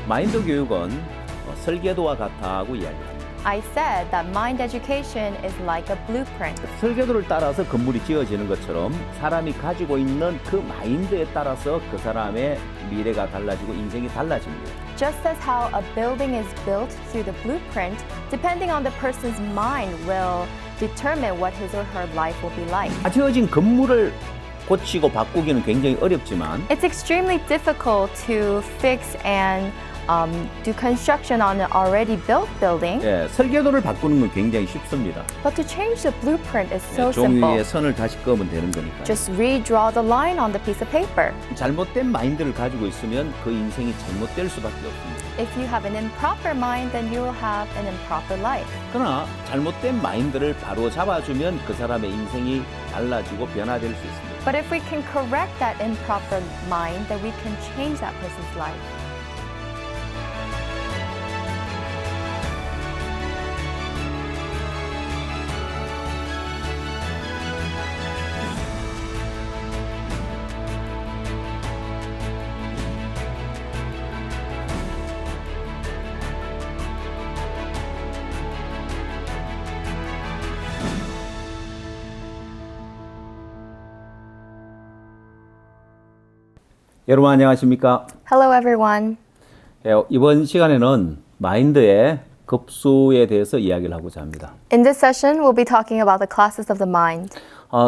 마인드 교육은 설계도와 같다고 이야기합니다. I said that mind education is like a blueprint. 설계도를 따라서 건물이 지어지는 것처럼 사람이 가지고 있는 그 마인드에 따라서 그 사람의 미래가 달라지고 인생이 달라집니다. Just as how a building is built through the blueprint, depending on the person's mind will determine what his or her life will be like. 다 지어진 건물을 고치고 바꾸기는 굉장히 어렵지만 It's extremely difficult to fix and do construction on an already built building, 설계도를 바꾸는 건 굉장히 쉽습니다. but to change the blueprint is so 종이에 simple. 선을 다시 그으면 되는 거니까요. Just redraw the line on the piece of paper. 잘못된 마인드를 가지고 있으면 그 인생이 잘못될 수밖에 없습니다. If you have an improper mind, then you will have an improper life. 그러나 잘못된 마인드를 바로 잡아주면 그 사람의 인생이 달라지고 변화될 수 있습니다. But if we can correct that improper mind, then we can change that person's life. 여러분 안녕하십니까? Hello, everyone. 이번 시간에는 마인드의 급수에 대해서 이야기를 하고자 합니다. In this session, we'll be talking about the classes of the mind.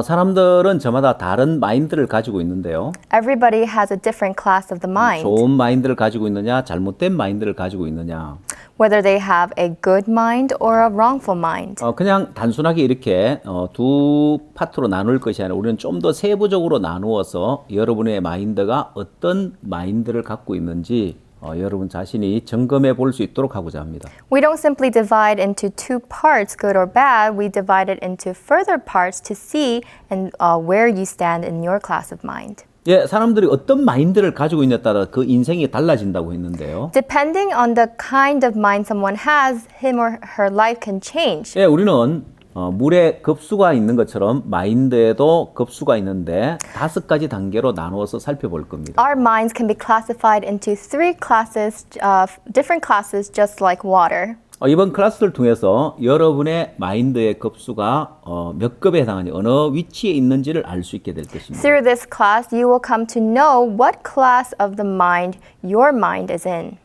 사람들은 저마다 다른 마인드를 가지고 있는데요. Everybody has a different class of the mind. 좋은 마인드를 가지고 있느냐, 잘못된 마인드를 가지고 있느냐. Whether they have a good mind or a wrongful mind. 그냥 단순하게 이렇게 두 파트로 나눌 것이 아니라 우리는 좀 더 세부적으로 나누어서 여러분의 마인드가 어떤 마인드를 갖고 있는지 여러분 자신이 점검해 볼 수 있도록 하고자 합니다. We don't simply divide into two parts, good or bad. We divide it into further parts to see and where you stand in your class of mind. 사람들이 어떤 마인드를 가지고 있느냐에 따라 그 인생이 달라진다고 했는데요. Depending on the kind of mind someone has, him or her life can change. 우리는 물에 급수가 있는 것처럼 마인드에도 급수가 있는데 5가지 단계로 나누어서 살펴볼 겁니다. Our minds can be classified into three classes, different classes, just like water. 이번 클래스를 통해서 여러분의 마인드의 급수가 몇 급에 해당하는지 어느 위치에 있는지를 알 수 있게 될 것입니다. Through this class, you will come to know what class of the mind your mind is in.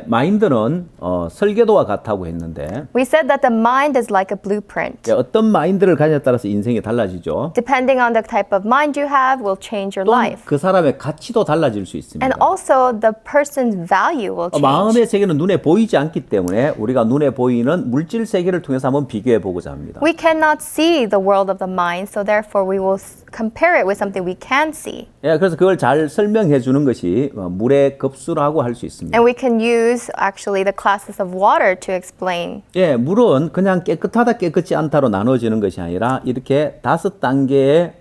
마인드는 설계도와 같다고 했는데 We said that the mind is like a blueprint. 어떤 마인드를 가냐에 따라서 인생이 달라지죠. Depending on the type of mind you have will change your 또 life. 그 사람의 가치도 달라질 수 있습니다. And also the person's value will change. 마음의 세계는 눈에 보이지 않기 때문에 우리가 눈에 보이는 물질 세계를 통해서 한번 비교해 보고자 합니다. We cannot see the world of the mind, so therefore we will compare it with something we can see. 그래서 그걸 잘 설명해 주는 것이 물의 급수라고 할 수 있습니다. And we can use actually the classes of water to explain. 물은 그냥 깨끗하다 깨끗지 않다로 나눠지는 것이 아니라 이렇게 5단계의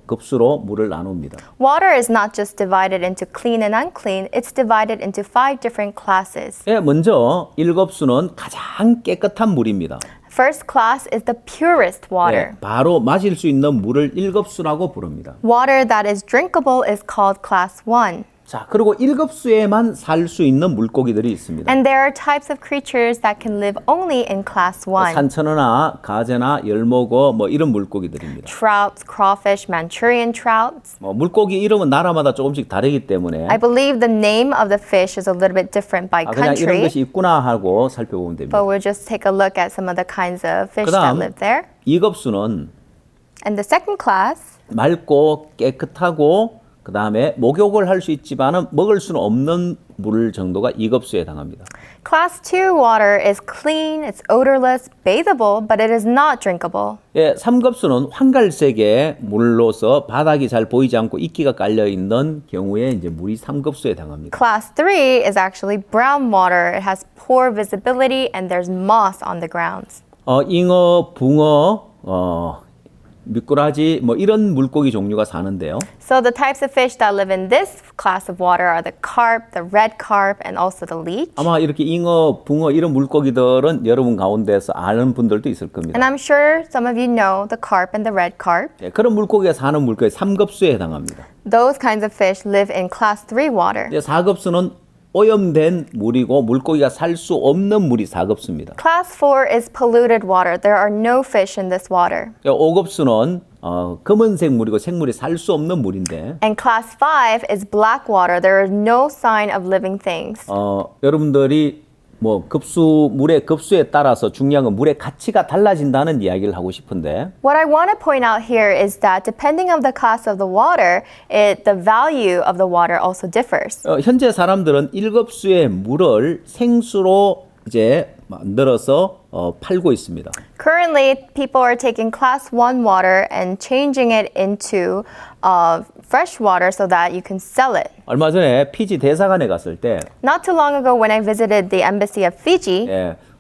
급수로 물을 나눕니다. Water is not just divided into clean and unclean, it's divided into 5 different classes. 먼저 1급수는 가장 깨끗한 물입니다. First class is the purest water. 바로 마실 수 있는 물을 1급수라고 부릅니다. Water that is drinkable is called class 1. 자, 그리고 1급수에만 살 수 있는 물고기들이 있습니다. And there are types of creatures that can live only in class 1. 산천어나 가재나 열무고 이런 물고기들입니다. Trouts, crawfish, Manchurian trouts. 물고기 이름은 나라마다 조금씩 다르기 때문에 I believe the name of the fish is a little bit different by 그냥 이런 country, 것이 있구나 하고 살펴보면 됩니다. but we'll just take a look at some of the kinds of fish 그다음 that live there. 2급수는 And the second class 맑고 깨끗하고 그 다음에 목욕을 할 수 있지만은 먹을 수는 없는 물 정도가 2급수에 해당합니다. Class 2 water is clean, it's odorless, bathable, but it is not drinkable. 3급수는 황갈색의 물로서 바닥이 잘 보이지 않고 이끼가 깔려 있는 경우에 이제 물이 3급수에 해당합니다. Class 3 is actually brown water. It has poor visibility and there's moss on the grounds. 잉어, 붕어, 미꾸라지 이런 물고기 종류가 사는데요. So the types of fish that live in this class of water are the carp, the red carp, and also the leech. 아마 이렇게 잉어, 붕어 이런 물고기들은 여러분 가운데서 아는 분들도 있을 겁니다. And I'm sure some of you know the carp and the red carp. 그런 물고기가 사는 물고기 3급수에 해당합니다. Those kinds of fish live in class 3 water. 4급수는 오염된 물이고 물고기가 살 수 없는 물이 4급수입니다. Class 4 is polluted water. There are no fish in this water. 5급수는 검은색 물이고 생물이 살 수 없는 물인데 And class 5 is black water. There is no sign of living things. 여러분들이 뭐 물의 급수에 따라서 중요한 건 물의 가치가 달라진다는 이야기를 하고 싶은데 What I want to point out here is that depending on the class of the water, the value of the water also differs. 현재 사람들은 1급수의 물을 생수로 이제 만들어서 팔고 있습니다. Currently, people are taking class 1 water and changing it into fresh water so that you can sell it. 얼마 전에 피지 대사관에 갔을 때 Not too long ago when I visited the embassy of Fiji,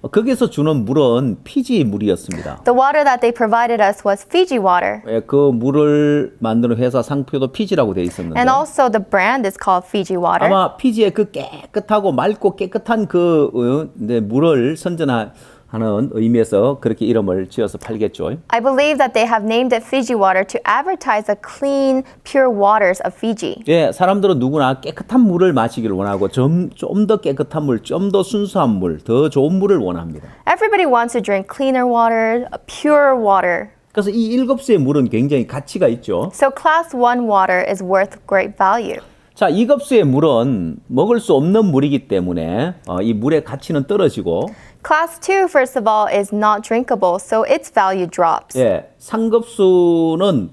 거기서 주는 물은 피지 물이었습니다. the water that they provided us was Fiji water. 그 물을 만드는 회사 상표도 피지라고 돼 있었는데 And also the brand is called Fiji water. 아마 피지의 그 깨끗하고 맑고 깨끗한 그 물을 선전하는 의미에서 그렇게 이름을 지어서 팔겠죠. I believe that they have named it Fiji water to advertise the clean, pure waters of Fiji. 사람들은 누구나 깨끗한 물을 마시기를 원하고 좀 더 깨끗한 물, 좀 더 순수한 물, 더 좋은 물을 원합니다. Everybody wants to drink cleaner water, pure water. 그래서 이 1급수의 물은 굉장히 가치가 있죠. So class 1 water is worth great value. 자, 2급수의 물은 먹을 수 없는 물이기 때문에 이 물의 가치는 떨어지고 Class 2, first of all, is not drinkable, so its value drops. 3급수는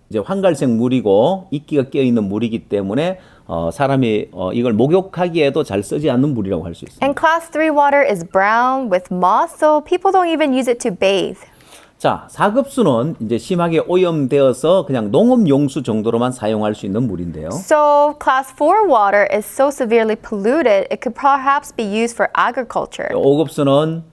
이제 황갈색 물이고 이끼가 껴 있는 물이기 때문에 사람이 이걸 목욕하기에도 잘 쓰지 않는 물이라고 할 수 있습니다. And class 3 water is brown with moss, so people don't even use it to bathe. 자, 4급수는 이제 심하게 오염되어서 그냥 농업 용수 정도로만 사용할 수 있는 물인데요. So class 4 water is so severely polluted, it could perhaps be used for agriculture. 5급수는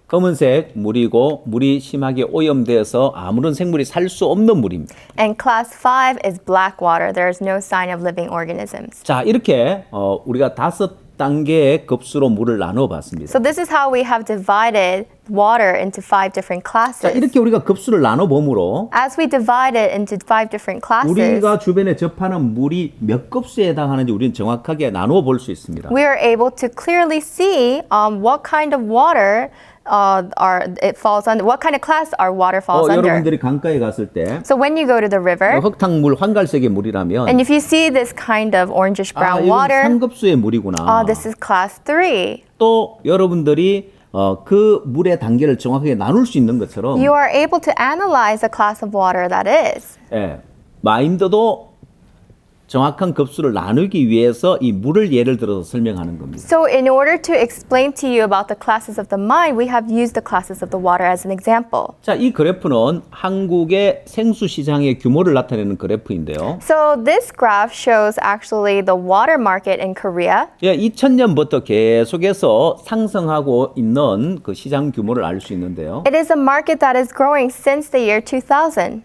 검은색 물이고 물이 심하게 오염되어서 아무런 생물이 살 수 없는 물입니다. And class 5 is black water. There is no sign of living organisms. 자, 이렇게 우리가 5단계의 급수로 물을 나누어 봤습니다. So this is how we have divided water into 5 different 자, classes. 이렇게 우리가 급수를 나눠 봄으로 As we divide it into 5 different classes, 우리가 주변에 접하는 물이 몇 급수에 해당하는지 우리는 정확하게 나누어 볼 수 있습니다. we are able to clearly see what kind of water it falls under, what kind of class our water falls under. 여러분들이 강가에 갔을 때 So when you go to the river, 흙탕물 황갈색의 물이라면 and if you see this kind of orangish brown 이건 water, 3급수의 물이구나. this is class 3. 또 여러분들이 그 물의 단계를 정확하게 나눌 수 있는 것처럼 You are able to analyze the class of water that is. 마인드도 정확한 급수를 나누기 위해서 이 물을 예를 들어서 설명하는 겁니다. So in order to explain to you about the classes of the mind, we have used the classes of the water as an example. 자, 이 그래프는 한국의 생수 시장의 규모를 나타내는 그래프인데요. So this graph shows actually the water market in Korea. 2000년부터 계속해서 상승하고 있는 그 시장 규모를 알 수 있는데요. It is a market that is growing since the year 2000.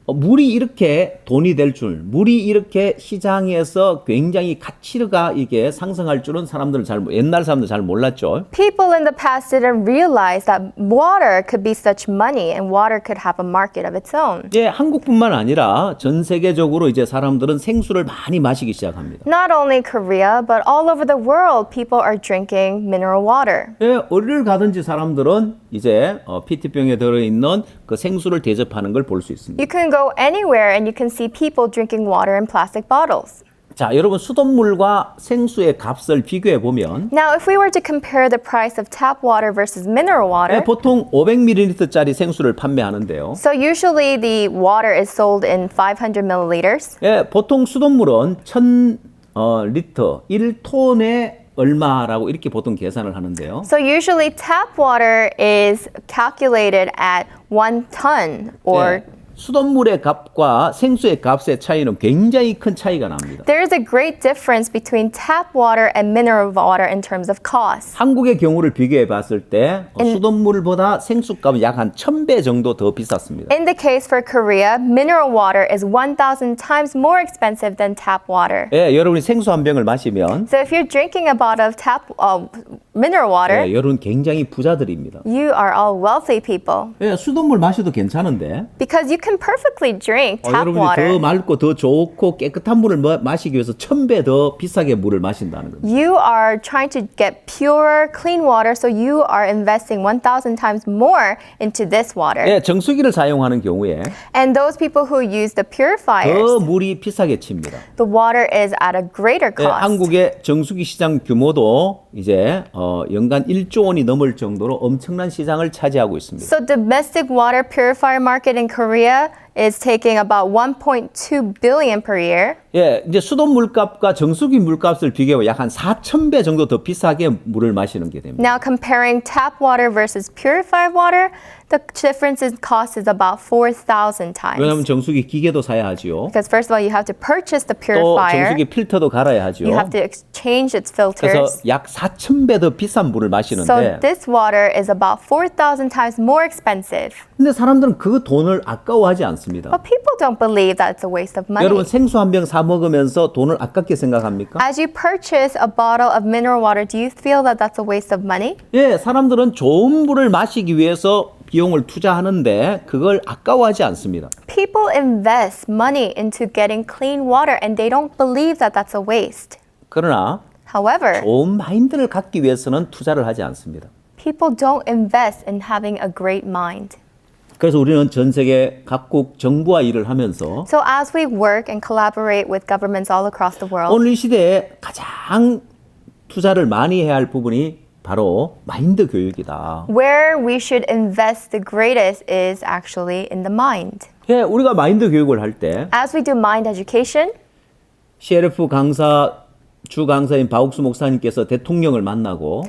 물이 이렇게 돈이 될 줄, 물이 이렇게 시장에서 굉장히 가치가 이게 상승할 줄은 옛날 사람들 잘 몰랐죠. People in the past didn't realize that water could be such money and water could have a market of its own. 한국뿐만 아니라 전 세계적으로 이제 사람들은 생수를 많이 마시기 시작합니다. Not only Korea, but all over the world, people are drinking mineral water. 어디를 가든지 사람들은 이제 PT병에 들어있는 그 생수를 대접하는 걸 볼 수 있습니다. You can go anywhere and you can see people drinking water in plastic bottles. 자, 여러분 수돗물과 생수의 값을 비교해 보면 Now, if we were to compare the price of tap water versus mineral water, 보통 500ml짜리 생수를 판매하는데요. so usually the water is sold in 500 milliliters. 보통 수돗물은 1000리터 1톤에 얼마라고 이렇게 보통 계산을 하는데요. So usually tap water is calculated at 1 ton or 수돗물의 값과 생수의 값의 차이는 굉장히 큰 차이가 납니다. there is a great difference between tap water and mineral water in terms of cost. 한국의 경우를 비교해 봤을 때 수돗물보다 생수값은 약 한 1000배 정도 더 비쌌습니다. In the case for Korea, mineral water is 1,000 times more expensive than tap water. 여러분이 생수 한 병을 마시면 So if you're drinking a bottle of mineral water, 여러분 굉장히 부자들입니다. you are all wealthy people 수돗물 마셔도 괜찮은데 because you can perfectly drink tap 여러분이 더 water. 맑고 더 좋고 깨끗한 물을 마시기 위해서 1000배 더 비싸게 물을 마신다는 겁니다. You are trying to get pure, clean water, so you are investing 1,000 times more into this water. 예, 정수기를 사용하는 경우에 And those people who use the 더 purifiers, 물이 비싸게 칩니다. the water is at a greater 예, cost. 한국의 정수기 시장 규모도 이제 연간 1조 원이 넘을 정도로 엄청난 시장을 차지하고 있습니다. So domestic water purifier market in Korea is taking about 1.2 billion per year. 예, 이제 수돗 물값과 정수기 물값을 비교하면 약 한 4,000배 정도 더 비싸게 물을 마시는 게 됩니다. Now comparing tap water versus purified water, the difference in cost is about 4,000 왜냐하면 times. 정수기 기계도 사야 하지요. Because first of all, you have to purchase the 또 purifier. 정수기 필터도 갈아야 하지요. You have to exchange its 그래서 filters. 약 4,000배 더 비싼 물을 So 마시는데 this water is about 4,000 times more expensive. 근데 사람들은 그 돈을 아까워하지 않습니다. But people don't believe that it's a waste of money. 여러분 생수 한 병 사 먹으면서 돈을 아깝게 생각합니까? As you purchase a bottle of mineral water, do you feel that that's a waste of money? 예, 사람들은 좋은 물을 마시기 위해서 비용을 투자하는데 그걸 아까워하지 않습니다. People invest money into getting clean water and they don't believe that that's a waste. 그러나 However, 좋은 마인드를 갖기 위해서는 투자를 하지 않습니다. people don't invest in having a great mind. 그래서 우리는 전 세계 각국 정부와 일을 하면서 So as we work and collaborate with governments all across the world, 오늘 이 시대에 가장 투자를 많이 해야 할 부분이 바로 마인드 교육이다. where we should invest the greatest is actually in the mind. 예, 우리가 마인드 교육을 할 때 As we do mind education, CLF 강사 주 강사인 바옥수 목사님께서 대통령을 만나고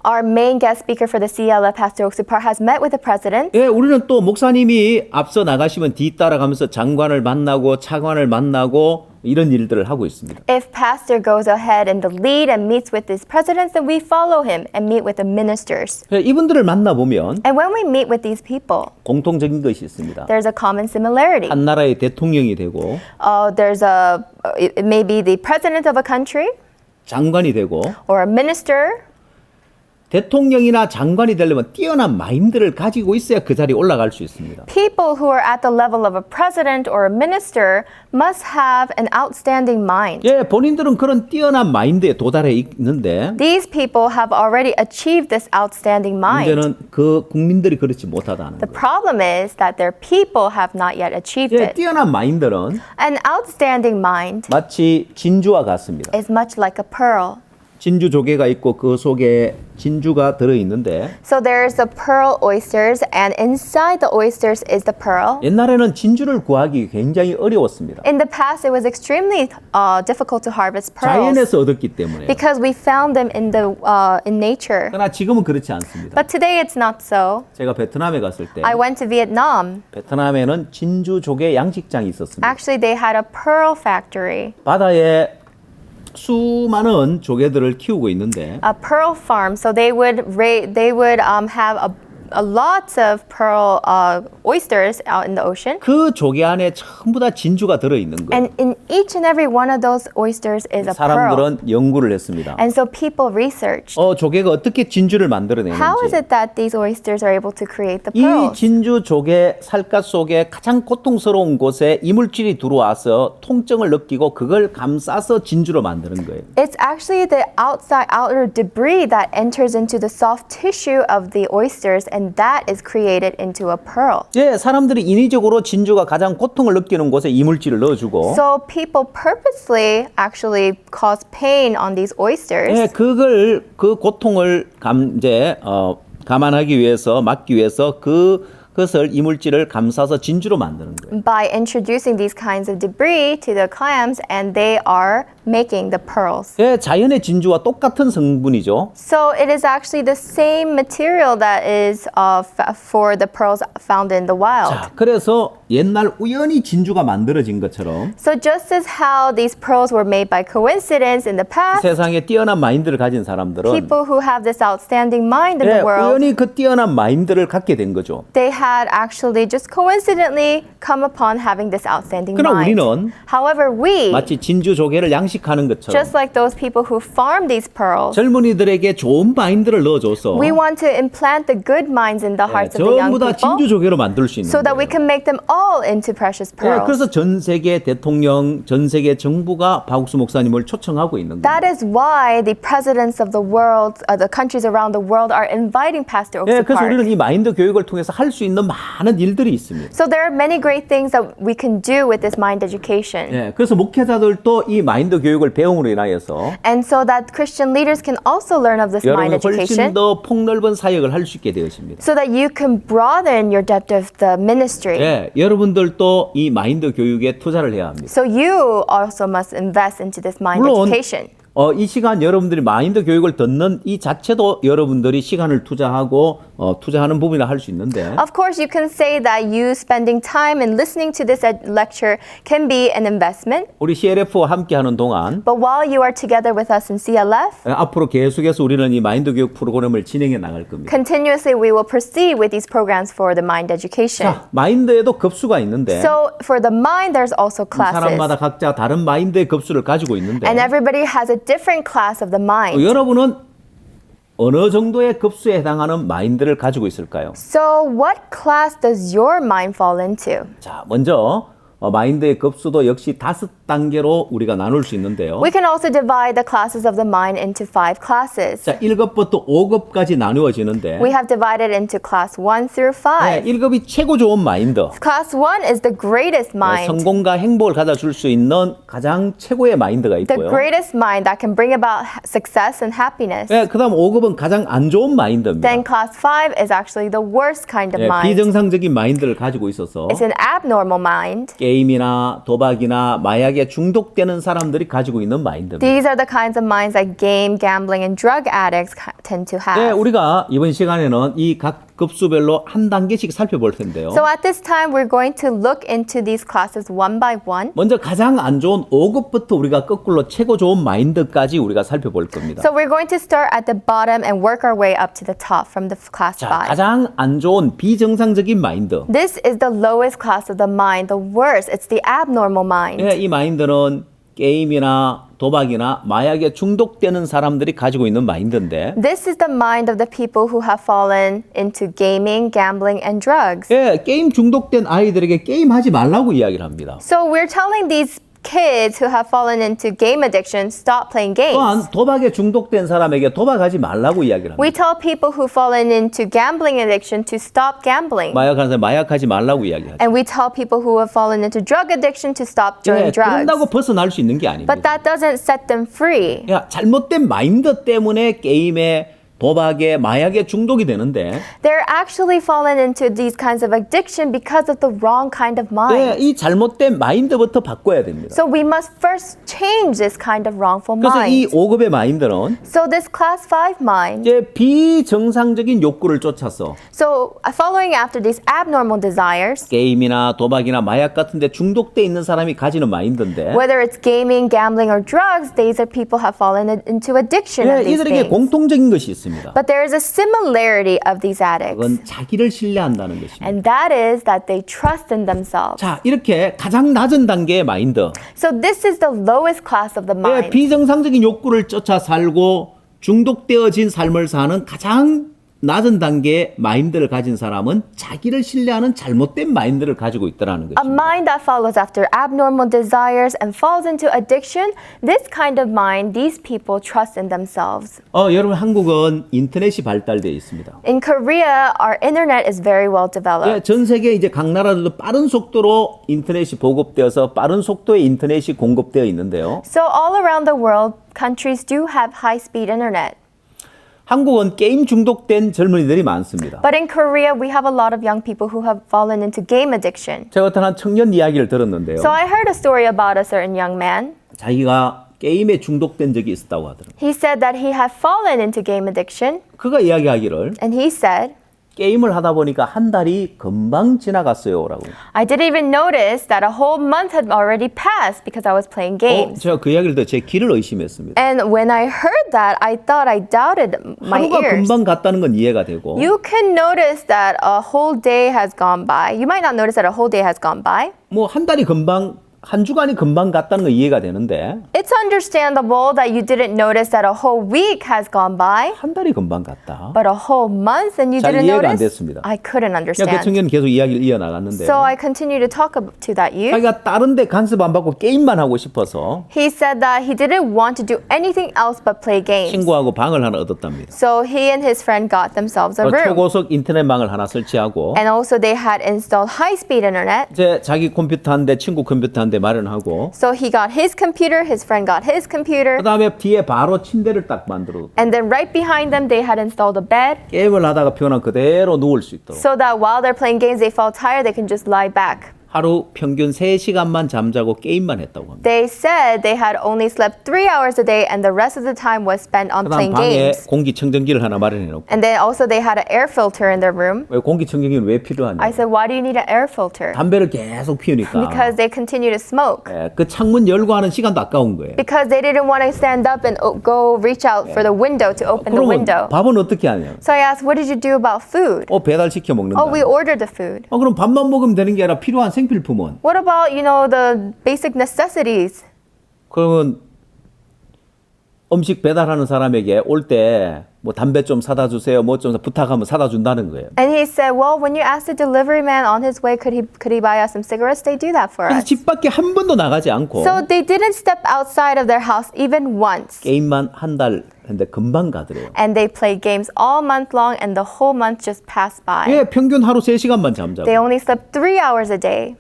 our main guest speaker for the CLF, Pastor Oksupar, has met with the president. 예, 우리는 또 목사님이 앞서 나가시면 뒤따라가면서 장관을 만나고 차관을 만나고 이런 일들을 하고 있습니다. If pastor goes ahead in the lead and meets with these presidents, then we follow him and meet with the ministers. 예, 이분들을 만나보면 And when we meet with these people, 공통적인 것이 있습니다. there's a common similarity. 한 나라의 대통령이 되고 It may be the president of a country 장관이 되고 or a minister. 대통령이나 장관이 되려면 뛰어난 마인드를 가지고 있어야 그 자리에 올라갈 수 있습니다. People who are at the level of a president or a minister must have an outstanding mind. 예, 본인들은 그런 뛰어난 마인드에 도달해 있는데 These people have already achieved this outstanding mind. 문제는 그 국민들이 그렇지 못하다는 The 거예요. problem is that their people have not yet achieved 예, it. 뛰어난 마인드는 An outstanding mind 마치 진주와 같습니다. is much like a pearl. 진주 조개가 있고 그 속에 진주가 들어 있는데 So there's the pearl oysters, and inside the oysters is the pearl. 옛날에는 진주를 구하기 굉장히 어려웠습니다. In the past, it was extremely difficult to harvest pearls 자연에서 얻었기 때문에. because we found them in nature. 그러나 지금은 그렇지 않습니다. But today, it's not so. 제가 베트남에 갔을 때 I went to Vietnam. 베트남에는 진주 조개 양식장이 있었습니다. Actually, they had a pearl factory, 바다에 수많은 조개들을 키우고 있는데 a pearl farm. So they would have a lot of pearl oysters out in the ocean. 그 조개 안에 전부 다 진주가 들어 있는 거예요. And in each and every one of those oysters is a pearl. 사람들은 연구를 했습니다. And so people researched. 조개가 어떻게 진주를 How is 만들어내는지. it that these oysters are able to create the 이 pearls? 진주 조개 살갗 속에 가장 고통스러운 곳에 이물질이 들어와서 통증을 느끼고 그걸 감싸서 진주로 만드는 거예요. It's actually the outer debris that enters into the soft tissue of the oysters, and that is created into a pearl. 예, 사람들이 인위적으로 진주가 가장 고통을 느끼는 곳에 이물질을 넣어주고 So people purposely actually cause pain on these oysters. 예, 그 고통을 감안하기 위해서 막기 위해서 그것을 이물질을 감싸서 진주로 만드는 거예요. By introducing these kinds of debris to the clams, and they are making the pearls. 예, 자연의 진주와 똑같은 성분이죠. So it is actually the same material that is for the pearls found in the wild. 자, 그래서 옛날 우연히 진주가 만들어진 것처럼 So just as how these pearls were made by coincidence in the past, 세상에 뛰어난 마인드를 가진 사람들은 people who have this outstanding mind in 예, the world, 우연히 그 뛰어난 마인드를 갖게 된 거죠. they had actually just coincidentally come upon having this outstanding 그러나 mind. 우리는 However, we, 마치 진주 조개를 양식장에 양식하는 것처럼 Just like those people who farm these pearls, 젊은이들에게 좋은 마인드를 넣어줘서 we want to implant the good minds in the hearts of the young 전부 다 people 진주조개로 만들 수 있는 so that we 거예요. can make them all into precious pearls. 그래서 전 세계 대통령, 전 세계 정부가 박욱수 목사님을 초청하고 있는 That 거예요. is why the presidents of the world, the countries around the world are inviting Pastor 예, Oksu 그래서 Park. 우리는 이 마인드 교육을 통해서 할 수 있는 많은 일들이 있습니다. So there are many great things that we can do with this mind education. 예, 그래서 목회자들도 이 마인드 교육을 배움으로 인하여서 And so that Christian leaders can also learn of this mind 여러분이 훨씬 education 더 폭넓은 사역을 할 수 있게 되었습니다. so that you can broaden your depth of the ministry. 예, 여러분들도 이 마인드 교육에 투자를 해야 합니다. So you also must invest into this mind 물론 education. 이 시간 여러분들이 마인드 교육을 듣는 이 자체도 여러분들이 시간을 투자하고 투자하는 부분이라 할 수 있는데 Of course, you can say that you spending time and listening to this lecture can be an investment. 우리 CLF와 함께하는 동안 But while you are together with us in CLF, 앞으로 계속해서 우리는 이 마인드 교육 프로그램을 진행해 나갈 겁니다. continuously we will proceed with these programs for the mind education. 자, 마인드에도 급수가 있는데 So for the mind, there's also classes. 사람마다 각자 다른 마인드의 급수를 가지고 있는데 And everybody has a different class of the mind. 여러분은 어느 정도의 급수에 해당하는 마인드를 가지고 있을까요? So what class does your mind fall into? 자, 먼저 마인드의 급수도 역시 5단계로 우리가 나눌 수 있는데요. We can also divide the classes of the mind into 5 classes. 자, 1급부터 5급까지 나누어지는데 We have divided into class 1 through 5. 1급이 최고 좋은 마인드. Class 1 is the greatest mind. 성공과 행복을 가져다 줄 수 있는 가장 최고의 마인드가 The 있고요. greatest mind that can bring about success and happiness. 그다음 5급은 가장 안 좋은 마인드입니다. Then class 5 is actually the worst kind of mind. 비정상적인 마인드를 가지고 있어서 It's an abnormal mind. 게임이나 도박이나 마약에 중독되는 사람들이 가지고 있는 마인드입니다. These are the kinds of minds that game, gambling, and drug addicts tend to have. 우리가 이번 시간에는 이 각 급수별로 한 단계씩 살펴볼 텐데요. So at this time, we're going to look into these classes one by one. 먼저 가장 안 좋은 5급부터 우리가 거꾸로 최고 좋은 마인드까지 우리가 살펴볼 겁니다. So we're going to start at the bottom and work our way up to the top from the class 자, 5. 가장 안 좋은 비정상적인 마인드. This is the lowest class of the mind, the worst. It's the abnormal mind. 이 마인드는 게임이나 도박이나 마약에 중독되는 사람들이 가지고 있는 마인드인데 This is the mind of the people who have fallen into gaming, gambling, and drugs. 게임 중독된 아이들에게 게임하지 말라고 이야기를 합니다. So we're telling these kids who have fallen into game addiction, stop playing 또한 games. 도박에 중독된 사람에게 도박하지 말라고 이야기를 합니다. We tell people who fallen into gambling addiction to stop gambling. 마약하는 사람 마약하지 말라고 이야기하죠. And we tell people who have fallen into drug addiction to stop doing drugs. 그런다고 벗어날 수 있는 게 아닙니다. But that doesn't set them free. 잘못된 마인드 때문에 게임에 도박에 마약에 중독이 되는데 They're actually fallen into these kinds of addiction because of the wrong kind of mind. 이 잘못된 마인드부터 바꿔야 됩니다. So we must first change this kind of wrongful 그래서 이 mind. 5급의 마인드는 So this class 5 mind, 이제 비정상적인 욕구를 쫓아서 so following after these abnormal desires, 게임이나 도박이나 마약 같은 데 중독돼 있는 사람이 가지는 마인드인데 whether it's gaming, gambling, or drugs, these are people who have fallen into addiction of these 이들에게 things. 공통적인 것이 있습니다. But there is a similarity of these addicts, 그건 자기를 신뢰한다는 것입니다. and that is that they trust in themselves. 자, 이렇게 가장 낮은 단계의 마인드. So this is the lowest class of the mind. 비정상적인 욕구를 쫓아 살고 중독되어진 삶을 사는 가장 낮은 단계의 마인드를 가진 사람은 자기를 신뢰하는 잘못된 마인드를 가지고 있다는 A 것입니다. mind that follows after abnormal desires and falls into addiction, this kind of mind, these people trust in themselves. 여러분 한국은 인터넷이 발달되어 있습니다. In Korea, our internet is very well developed. 전 세계 이제 각 나라들도 빠른 속도로 인터넷이 보급되어서 빠른 속도의 인터넷이 공급되어 있는데요. So all around the world, countries do have high-speed internet. 한국은 게임 중독된 젊은이들이 많습니다. But in Korea, we have a lot of young people who have fallen into game addiction. 제가 어떤 한 청년 이야기를 들었는데요. So I heard a story about a certain young man. 자기가 게임에 중독된 적이 있었다고 하더라고요. He said that he had fallen into game addiction, 그가 이야기하기를 and he said, 게임을 하다 보니까 한 달이 금방 지나갔어요라고. I didn't even notice that a whole month had already passed because I was playing games. 제가 그 이야기를 듣고 제 귀를 의심했습니다. And when I heard that, I thought I doubted my 하루가 ears. 금방 갔다는 건 이해가 되고 You can notice that a whole day has gone by. You might not notice that a whole day has gone by. 뭐 한 달이 금방 한 주간이 금방 갔다는 거 이해가 되는데 It's understandable that you didn't notice that a whole week has gone by, 한 달이 금방 갔다. but a whole month and you 잘 didn't 이해가 안 notice? 됐습니다. I couldn't 그 understand. 청년은 계속 이야기를 이어나갔는데 So I continue to talk to that youth. 자기가 다른 데 간섭 안 받고 게임만 하고 싶어서 He said that he didn't want to do anything else but play games. 친구하고 방을 하나 얻었답니다. So he and his friend got themselves a room. 초고속 인터넷망을 하나 설치하고 And also they had installed high-speed internet. 이제 자기 컴퓨터 한 대, 친구 컴퓨터 한 대 마련하고 So he got his computer, his friend got his computer. 그다음에 뒤에 바로 침대를 딱 만들어 And then right behind them, they had installed a bed 게임을 하다가 피곤하면 그대로 누울 수 있도록 so that while they're playing games, they felt tired, they can just lie back. 하루 평균 3시간만 잠자고 게임만 했다고 합니다. They said they had only slept 3 hours a day and the rest of the time was spent on 그다음 playing 방에 games. 공기청정기를 하나 마련해 놓고 And then also they had an air filter in their room. 왜 공기청정기는 왜 필요하냐? I said, why do you need an air filter? 담배를 계속 피우니까 Because they continue to smoke. 그 창문 열고 하는 시간도 아까운 거예요. Because they didn't want to stand up and go reach out for the window to open the 그러면 window. 밥은 어떻게 하냐? So I asked, what did you do about food? 배달시켜 먹는다. Oh, we ordered the food. 그럼 밥만 먹으면 되는 게 아니라 필요한 생필품은 What about, the basic necessities? 그러면 음식 배달하는 사람에게 올 때 뭐 담배 좀 사다 주세요. 뭐 좀 부탁하면 사다 준다는 거예요. And he said, well, when you asked the delivery man on his way, could he buy us some cigarettes? They do that for 그래서 us. 집 밖에 한 번도 나가지 않고 So they didn't step outside of their house even once. 게임만 한 달 했는데 금방 가더래요. And they played games all month long and the whole month just passed by. 예, 평균 하루 3시간만 잠자고. They only slept 3 hours a day.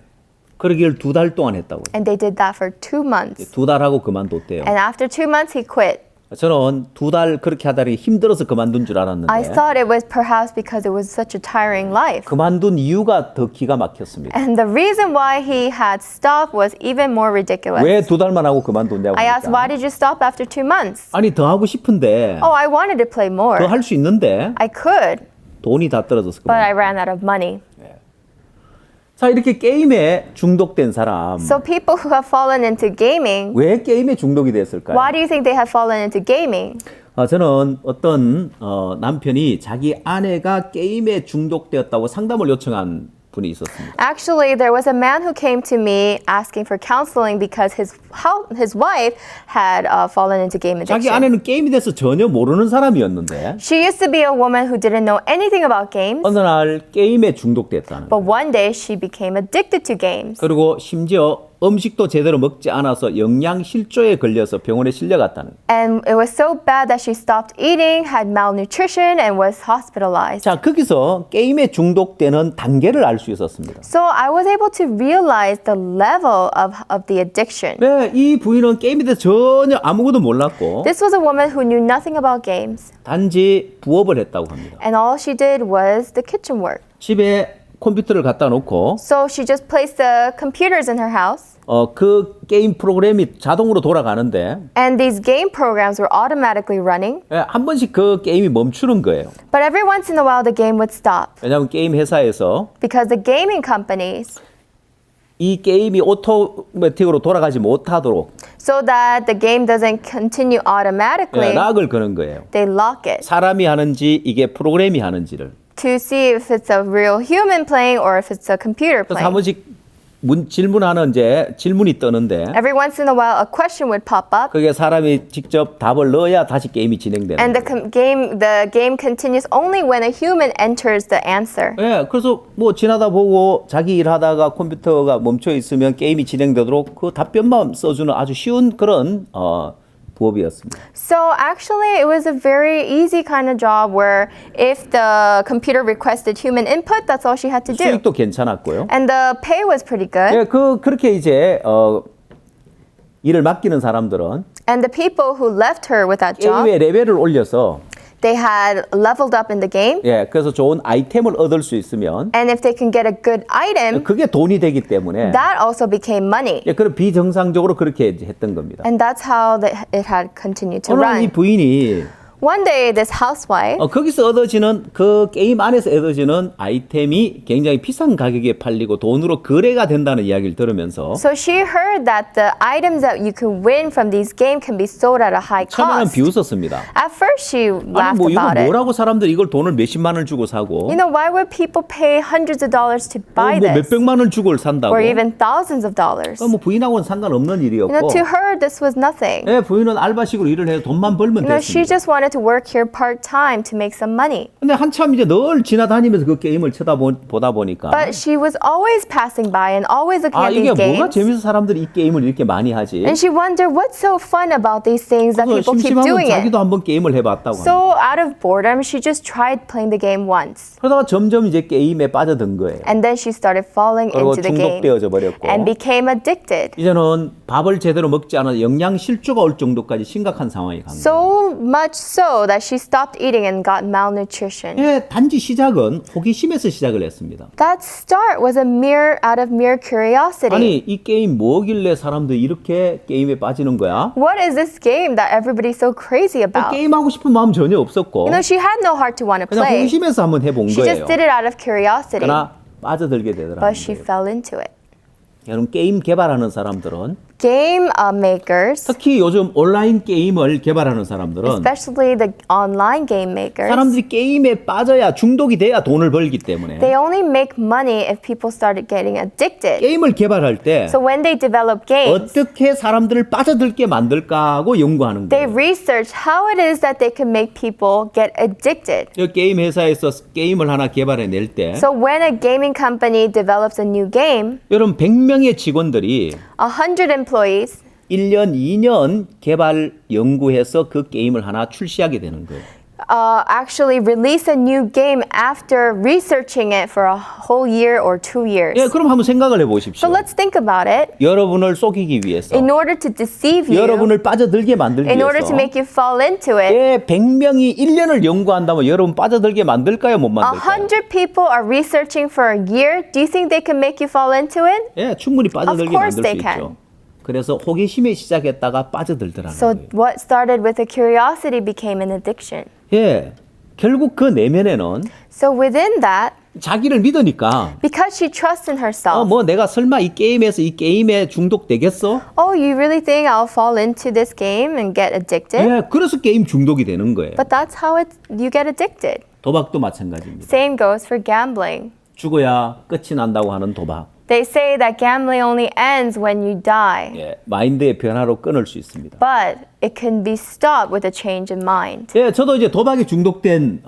그러기를 2달 동안 했다고요. And they did that for 2 months. 2달 하고 그만뒀대요. And after 2 months, he quit. 저는 2달 그렇게 하다니 힘들어서 그만둔 줄 I 알았는데 thought it was perhaps because it was such a tiring life. 그만둔 이유가 더 기가 막혔습니다. And the reason why he had stopped was even more ridiculous. 왜 2달만 하고 그만뒀냐고 I asked, why 하니까 did you stop after 2 months? 아니 더 하고 싶은데 Oh, I wanted to play more. 더 할 수 있는데 I could, 돈이 다 떨어져서 but I 그만. ran out of money. 자 이렇게 게임에 중독된 사람 So people who have fallen into gaming, 왜 게임에 중독이 됐을까요? why do you think they have fallen into gaming? 저는 어떤 남편이 자기 아내가 게임에 중독되었다고 상담을 요청한 분이 있었습니다. Actually, there was a man who came to me asking for counseling because his wife had fallen into game 자기 addiction. 아내는 게임에 대해서 전혀 모르는 사람이었는데 She used to be a woman who didn't know anything about games, 어느 날 게임에 중독됐다는 거예요. but one day she became addicted to games. 그리고 심지어 음식도 제대로 먹지 않아서 영양실조에 걸려서 병원에 실려갔다는 거예요. And it was so bad that she stopped eating, had malnutrition, and was hospitalized. 자, 거기서 게임에 중독되는 단계를 알 수 있었습니다. So I was able to realize the level of the addiction. 네, 이 부인은 게임에 대해서 전혀 아무것도 몰랐고 This was a woman who knew nothing about games, 단지 부업을 했다고 합니다. and all she did was the kitchen work. 집에 컴퓨터를 갖다 놓고 So she just placed the computers in her house, 그 게임 프로그램이 자동으로 돌아가는데 and these game programs were automatically running. 한 번씩 그 게임이 멈추는 거예요. But every once in a while, the game would stop 왜냐하면 게임 회사에서 because the gaming companies, 이 게임이 오토매틱으로 돌아가지 못하도록 so that the game doesn't continue automatically, 락을 거는 거예요. they lock it 사람이 하는지 이게 프로그램이 하는지를. to see if it's a real human playing or if it's a computer 그래서 한 playing. 번씩 질문하는 질문이 뜨는데 Every once in a while, a question would pop up, 그게 사람이 직접 답을 넣어야 다시 게임이 진행되는 and 거예요. the game continues only when a human enters the answer. 예, 그래서 뭐 지나다 보고 자기 일하다가 컴퓨터가 멈춰 있으면 게임이 진행되도록 그 답변만 써주는 아주 쉬운 그런 부업이었습니다. So actually, it was a very easy kind of job where if the computer requested human input, that's all she had to do. 수익도 괜찮았고요. And the pay was pretty good. 예, 그렇게 이제 일을 맡기는 사람들은 And the people who left her with that job, 게임의 레벨을 올려서 they had leveled up in the game. 예, 그래서 좋은 아이템을 얻을 수 있으면 And if they can get a good item, 그게 돈이 되기 때문에 that also became money. 예, 그런 비정상적으로 그렇게 이제 했던 겁니다. And that's how it had continued to 어느 날 이 run. 부인이 One day, this housewife, 거기서 얻어지는 그 게임 안에서 얻어지는 아이템이 굉장히 비싼 가격에 팔리고 돈으로 거래가 된다는 이야기를 들으면서 so she heard that the items that you could win from these games can be sold at a high 처음에는 cost. 비웃었습니다. At first, she 아니 laughed 뭐 이거 about it. 뭐라고 사람들이 이걸 돈을 몇십만 원을 주고 사고 You know, why would people pay hundreds of dollars to buy 뭐 this? 몇백만 원 주고 산다고. Or even thousands of dollars. 뭐 부인하고는 상관없는 You know, 일이었고 to her, this was nothing. 예, 부인은 알바식으로 일을 해서 돈만 벌면 You know, she 됐습니다. just wanted to work here part-time to make some money. 근데 한참 이제 늘 지나다니면서 그 게임을 보다 보니까 But she was always passing by and always looking at 이게 these 뭐가 games. 재밌어 사람들이 이 게임을 이렇게 많이 하지. And she wondered what's so fun about these things that 그래서 people keep 심심하면 doing it. 자기도 한번 게임을 해봤다고 합니다. So out of boredom, she just tried playing the game once. 그러다가 점점 이제 게임에 빠져든 거예요. And then she started falling 그리고 into the game 중독되어져 버렸고 and became addicted. 이제는 밥을 제대로 먹지 않아 영양 실조가 올 정도까지 심각한 상황이 간 거예요. So much so that she stopped eating and got malnutrition. 예, 단지 시작은 호기심에서 시작을 했습니다. That start was out of mere curiosity. 아니 이 게임 뭐길래 사람들이 이렇게 게임에 빠지는 거야? What is this game that everybody's so crazy about? 게임하고 싶은 마음 전혀 없었고 You know, she had no heart to want to 그냥 play. 호기심에서 한번 해본 She 거예요. just did it out of curiosity. 그러나 빠져들게 되더라고요. But she fell into it. 여러분 게임 개발하는 사람들은 Game makers, 특히 요즘 온라인 게임을 개발하는 사람들은 especially the online game makers, 사람들이 게임에 빠져야 중독이 돼야 돈을 벌기 때문에 they only make money if people started getting addicted. 게임을 개발할 때 So when they develop games, 어떻게 사람들을 빠져들게 만들까 하고 연구하는 they 거예요. research how it is that they can make people get addicted. 이 게임 회사에서 게임을 하나 개발해 낼 때 So when a gaming company develops a new game, 여러분 100명의 직원들이 100 employees 1년, 2년 개발 연구해서 그 게임을 하나 출시하게 되는 거예요. actually release a new game after researching it for a whole year or 2 years. 예, 그럼 한번 생각을 So 해보십시오. let's think about it. 여러분을 속이기 위해서 In order to deceive you, 여러분을 빠져들게 만들기 in order to 위해서 make you fall into it, 예, 100명이 1년을 연구한다면 여러분 빠져들게 만들까요? 못 만들까요? 100 people are researching for a year. Do you think they can make you fall into it? 예, 충분히 빠져들게 Of course 만들 수 they 있죠. can. 그래서 호기심에 시작했다가 빠져들더라는 So 거예요. what started with a curiosity became an addiction. 예, 결국 그 내면에는 So within that, 자기를 믿으니까 because she trusts in herself, 뭐 내가 설마 이 게임에 중독되겠어? oh, you really think I'll fall into this game and get addicted? 예, 그래서 게임 중독이 되는 거예요. But that's how you get addicted. 도박도 마찬가지입니다. Same goes for gambling. 죽어야 끝이 난다고 하는 도박. They say that gambling only ends when you die, 예, 마인드의 변화로 끊을 수 있습니다. but it can be stopped with a change in mind. 예, 저도 이제 도박에 중독된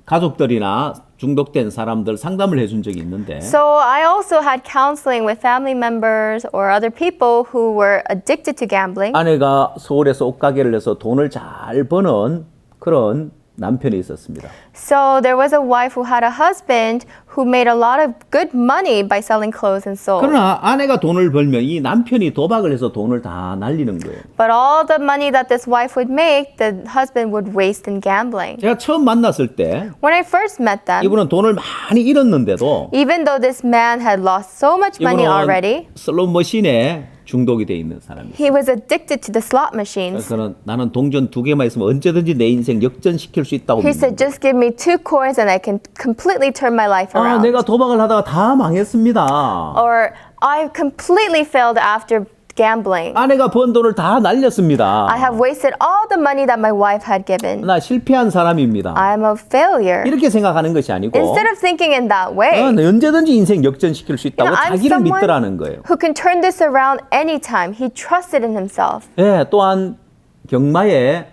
가족들이나 중독된 사람들 상담을 해준 적이 있는데 So I also had counseling with family members or other people who were addicted to gambling. 아내가 서울에서 옷가게를 해서 돈을 잘 버는 그런 남편이 있었습니다. So there was a wife who had a husband who made a lot of good money by selling clothes and soul. 그러나 아내가 돈을 벌면 이 남편이 도박을 해서 돈을 다 날리는 거예요. But all the money that this wife would make, the husband would waste in gambling. 제가 처음 만났을 때 When I first met them, 이분은 돈을 많이 잃었는데도 even though this man had lost so much money already, 슬롯 머신에 중독이 돼 있는 사람이에요. he was addicted to the slot machines. 그래서 나는 동전 2개만 있으면 언제든지 내 인생 역전시킬 수 있다고 He said, 믿는 거예요. just give me 2 coins and I can completely turn my life around. 내가 도박을 하다가 다 망했습니다. Or I completely failed after gambling. 아내가 번 돈을 다 날렸습니다. I have wasted all the money that my wife had given. 나 실패한 사람입니다. I'm a failure. 이렇게 생각하는 것이 아니고 Instead of thinking in that way, 언제든지 인생 역전시킬 수 있다고 I'm 자기를 someone 믿더라는 거예요. who can turn this around anytime. He trusted in himself. 예, 또한 경마에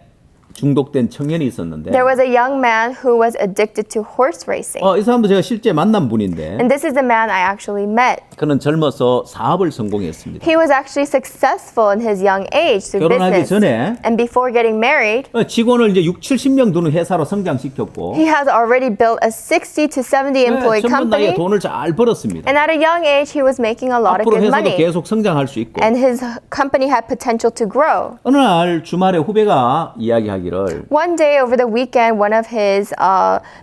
중독된 청년이 있었는데 There was a young man who was addicted to horse racing. 이 사람도 제가 실제 만난 분인데 And this is the man I actually met. 그는 젊어서 사업을 성공했습니다. He was actually successful in his young age through 결혼하기 business. 전에 And before getting married, 직원을 이제 6, 70명 두는 회사로 성장시켰고 he has already built a 60 to 70 employee 젊은 나이에 company. 돈을 잘 벌었습니다. And at a young age, he was making a lot of 앞으로 good 회사도 money. 계속 성장할 수 있고 And his company had potential to grow. 어느 날 주말에 후배가 이야기하기를 One day over the weekend, one of his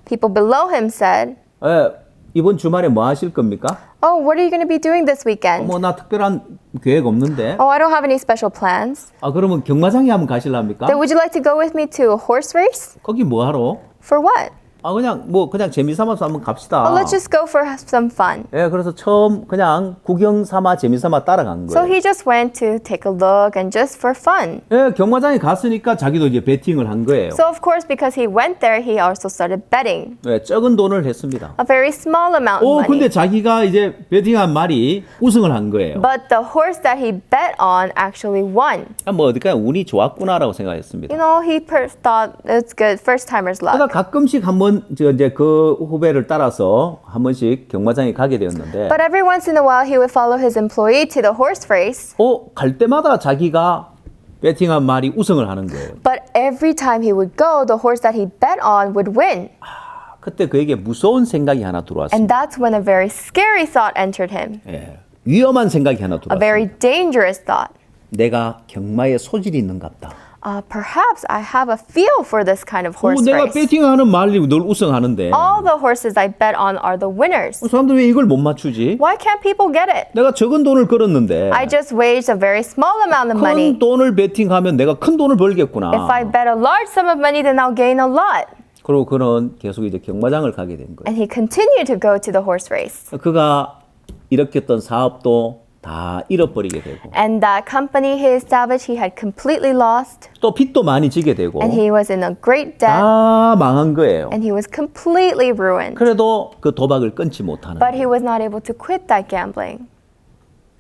people below him said, 이번 주말에 뭐 하실 겁니까? oh, what are you going to be doing this weekend? 나 특별한 계획 없는데. Oh, I don't have any special plans. 아, 그러면 경마장에 한번 가실랍니까? Then would you like to go with me to a horse race? 거기 뭐 하러? For what? 아, 그냥 재미삼아서 한번 갑시다. Well, let's just go for some fun. 예, 그래서 처음 그냥 구경 삼아 재미삼아 따라간 So 거예요. he just went to take a look and just for fun. 예, 경마장에 갔으니까 자기도 이제 베팅을 한 거예요. So of course, because he went there, he also started betting 예, 적은 돈을 했습니다. a very small amount of money. 근데 자기가 이제 베팅한 말이 우승을 한 거예요. But the horse that he bet on actually won. 뭐 어디까지 운이 좋았구나라고 생각했습니다. You know, he thought it's good, first timer's luck. 그러다 가끔씩 한번 이제 그 후배를 따라서 한 번씩 경마장에 가게 되었는데, But every once in a while, he would follow his employee to the horse race. 갈 때마다 자기가 베팅한 말이 우승을 하는 거예요. But every time he would go, the horse that he bet on would win. 그때 그에게 무서운 생각이 하나 And 들어왔습니다. that's when a very scary thought entered him. 예, 위험한 생각이 하나 A very 들어왔습니다. dangerous thought. 내가 경마에 소질이 있는갑다. Perhaps I have a feel for this kind of horse 내가 race. 베팅하는 말이 늘 우승하는데 All the horses I bet on are the winners. 사람들 왜 이걸 못 맞추지? Why can't people get it? 내가 적은 돈을 걸었는데 I just waged a very small amount of money. 큰 돈을 베팅하면 내가 큰 돈을 벌겠구나. If I bet a large sum of money, then I'll gain a lot. 그리고 그는 계속 이제 경마장을 가게 된 거예요. And he continued to go to the horse race. 그가 일으켰던 사업도 다 잃어버리게 되고 And that company he established, he had completely lost. 또 빚도 많이 지게 되고 And he was in a great debt. 다 망한 거예요. And he was completely ruined. 그래도 그 도박을 끊지 못하는 But 거예요. he was not able to quit that gambling.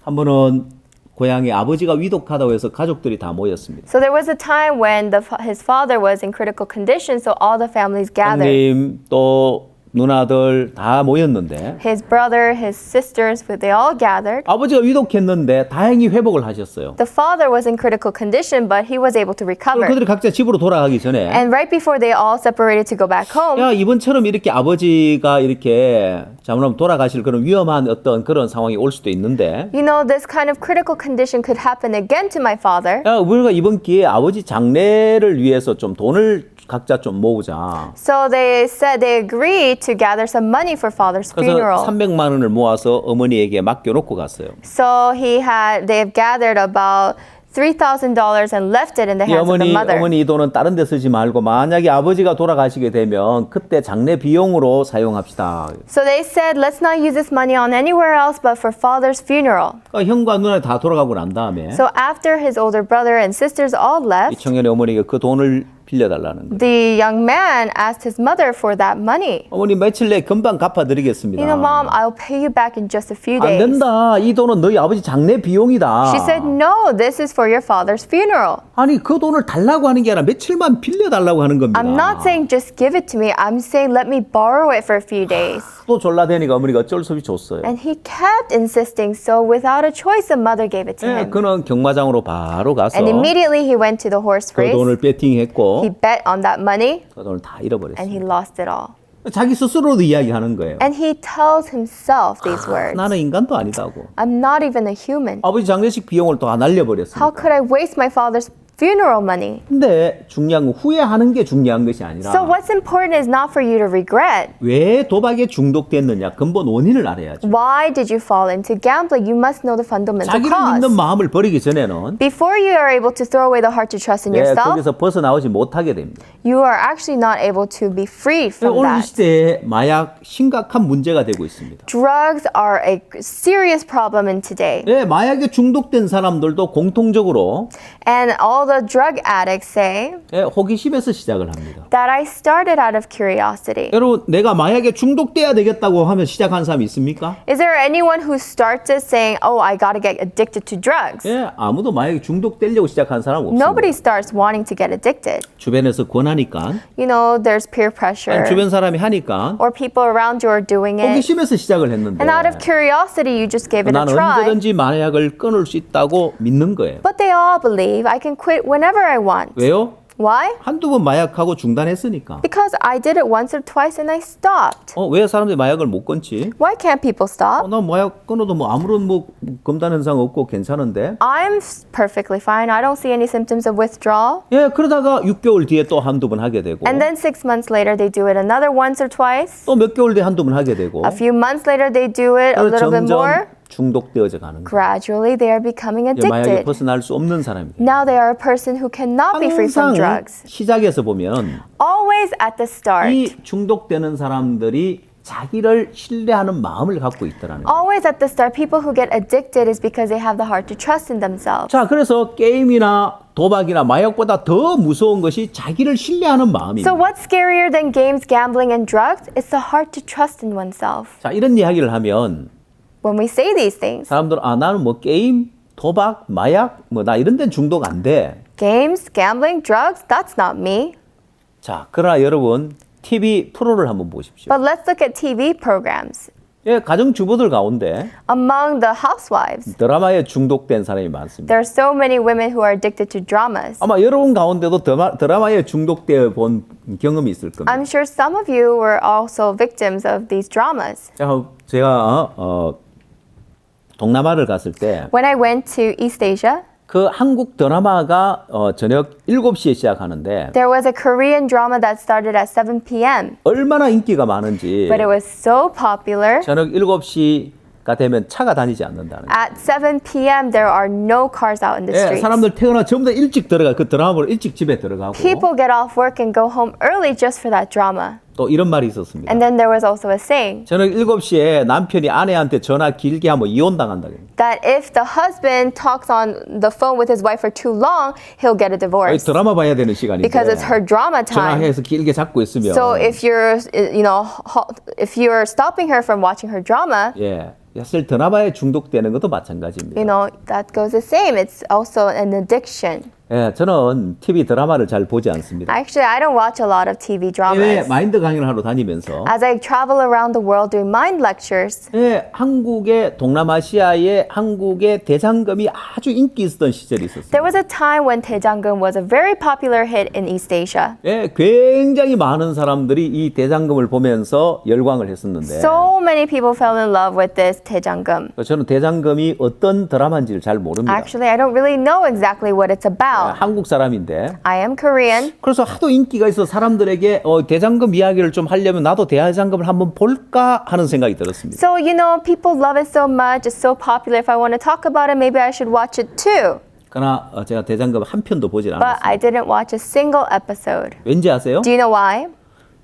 한 번은 고향에 아버지가 위독하다고 해서 가족들이 다 모였습니다. So there was a time when his father was in critical condition, so all the families gathered. 형님 또 누나들 다 모였는데 His brother, his sisters, they all gathered. 아버지가 위독했는데 다행히 회복을 하셨어요. The father was in critical condition, but he was able to recover. 그들이 각자 집으로 돌아가기 전에 And right before they all separated to go back home, 야, 이번처럼 이렇게 아버지가 이렇게 잘못하면 돌아가실 그런 위험한 어떤 그런 상황이 올 수도 있는데 you know, this kind of critical condition could happen again to my father. 야, 우리가 이번 기회에 아버지 장례를 위해서 좀 돈을 각자 좀 모으자. So they said they agreed to gather some money for father's 그래서 funeral. 300만 원을 모아서 어머니에게 맡겨놓고 갔어요. So they've gathered about $3,000 and left it in the 이 hands of the mother. 어머니 이 돈은 다른 데 쓰지 말고 만약에 아버지가 돌아가시게 되면 그때 장례 비용으로 사용합시다. So they said, let's not use this money on anywhere else but for father's funeral. 그러니까 형과 누나 다 돌아가고 난 다음에 So after his older brother and sisters all 이 left, 청년의 어머니가 그 돈을 빌려달라는 거예요. the young man asked his mother for that money. 어머니 며칠 내에 금방 갚아드리겠습니다. You know, Mom, I'll pay you back in just a few 안 days. 된다. 이 돈은 너희 아버지 장례 비용이다. She said, no, this is for your father's funeral. 아니 그 돈을 달라고 하는 게 아니라 며칠만 빌려달라고 하는 겁니다. I'm not saying just give it to me. I'm saying let me borrow it for a few days. 또 졸라대니까 어머니가 어쩔 수 없이 줬어요. And he kept insisting, so without a choice, the mother gave it to 예, him. 그는 경마장으로 바로 가서 And immediately he went to the horse 그 race. 돈을 베팅했고 He bet on that money 그 돈을 다 and 잃어버렸어요. he lost it all. 자기 스스로도 이야기하는 거예요. And he tells himself these words. 나는 인간도 아니다고. I'm not even a human. 아버지 장례식 비용을 또 다 How 날려버렸으니까. could I waste my father's funeral money? 근데 중요한 건 후회하는 게 중요한 것이 아니라 So what's important is not for you to regret. 왜 도박에 중독됐느냐 근본 원인을 알아야죠. Why did you fall into gambling? You must know the fundamental 자기를 믿는 cause. 마음을 버리기 전에는 Before you are able to throw away the heart to trust in 예, yourself, 거기서 벗어나오지 못하게 됩니다. you are actually not able to be freed from 오늘 이 that. 시대에 마약 심각한 문제가 되고 있습니다. Drugs are a serious problem in today. 예, 마약에 중독된 사람들도 공통적으로 And all the drug addicts say 예, 호기심에서 시작을 합니다. that I started out of curiosity. 여러분, 내가 마약에 중독돼야 되겠다고 하면 시작한 사람이 있습니까? Is there anyone who starts it saying, oh, I gotta get addicted to drugs? 예, 아무도 마약에 중독되려고 시작한 사람 없습니다. Nobody starts wanting to get addicted. 주변에서 권하니까, You know, there's peer 아니, pressure, 주변 사람이 하니까 or people around you are doing it. 호기심에서 시작을 했는데 And out of curiosity, you just gave it a 나는 try. 언제든지 마약을 끊을 수 있다고 믿는 거예요. But they all believe I can quit whenever I want. 왜요? Why? 한두 번 마약하고 중단했으니까. Because I did it once or twice and I stopped. 왜 사람들이 마약을 못 끊지? Why can't people stop? 나 마약 끊어도 뭐 아무런 뭐 검단 현상 없고 괜찮은데. I'm perfectly fine. I don't see any symptoms of withdrawal. 예, 그러다가 6개월 뒤에 또 한두 번 하게 되고 And then 6 months later, they do it another once or twice. 또 몇 개월 뒤에 한두 번 하게 되고 A few months later, they do it a little bit more. 중독되어져 가는 거예요. Gradually, they are becoming 이제 마약에 addicted. 벗어날 수 없는 사람입니다. Now they are a person who cannot be free from 항상 drugs. 시작에서 보면 Always at the start. 이 중독되는 사람들이 자기를 신뢰하는 마음을 갖고 있더라는 거예요. Always at the start, people who get addicted is because they have the heart to trust in themselves. 자, 그래서 게임이나 도박이나 마약보다 더 무서운 것이 자기를 신뢰하는 마음입니다. So what's scarier than games, gambling, and drugs? It's the heart to trust in oneself. 자, 이런 이야기를 하면 When we say these things, 사람들은 나는 뭐 게임, 도박, 마약 나 이런 데는 중독 안 돼. games, gambling, drugs, that's not me. 자, 그러나 여러분 TV 프로를 한번 보십시오. But let's look at TV programs. 예, 가정주부들 가운데 Among the housewives, 드라마에 중독된 사람이 많습니다. there are so many women who are addicted to dramas. 아마 여러분 가운데도 드라마에 중독되어 본 경험이 있을 겁니다. I'm sure some of you were also victims of these dramas. 제가 동남아를 갔을 때 When I went to East Asia, 그 한국 드라마가 저녁 7시에 시작하는데 there was a Korean drama that started at 7 p.m. 얼마나 인기가 많은지 But it was so popular. 저녁 7시가 되면 차가 다니지 않는다는 거예요. At 7 p.m., there are no cars out in the 예, streets. 사람들 퇴근하 전부 다 일찍 들어가 그 드라마 보러 일찍 집에 들어가고 People get off work and go home early just for that drama. 또 이런 말이 있었습니다. And then there was also a saying 저녁 7시에 남편이 아내한테 전화 길게 하면 이혼당한다. that if the husband talks on the phone with his wife for too long, he'll get a divorce 드라마 봐야 되는 시간인데 because it's her drama time. 전화해서 길게 잡고 있으면 So if you're stopping her from watching her drama, 예, 사실 드라마에 중독되는 것도 마찬가지입니다. that goes the same. It's also an addiction. 예, 저는 TV 드라마를 잘 보지 않습니다. Actually, I don't watch a lot of TV 해외 dramas. 마인드 강연을 하러 다니면서 As I travel around the world doing mind lectures, 예, 동남아시아의 한국의 대장금이 아주 인기 있었던 시절이 있었어요. there was a time when Daejanggeum was a very popular hit in East Asia. 예, 굉장히 많은 사람들이 이 대장금을 보면서 열광을 했었는데 So many people fell in love with this Daejanggeum. 저는 대장금이 어떤 드라마인지를 잘 모릅니다. Actually, I don't really know exactly what it's about. 한국 사람인데 I am Korean. 그래서 하도 인기가 있어 사람들에게 대장금 이야기를 좀 하려면 나도 대장금을 한번 볼까 하는 생각이 들었습니다. So, people love it so much. It's so popular. If I want to talk about it, maybe I should watch it too. 그러나 제가 대장금 한 편도 보질 But 않았습니다. I didn't watch a single episode. 왠지 아세요? Do you know why?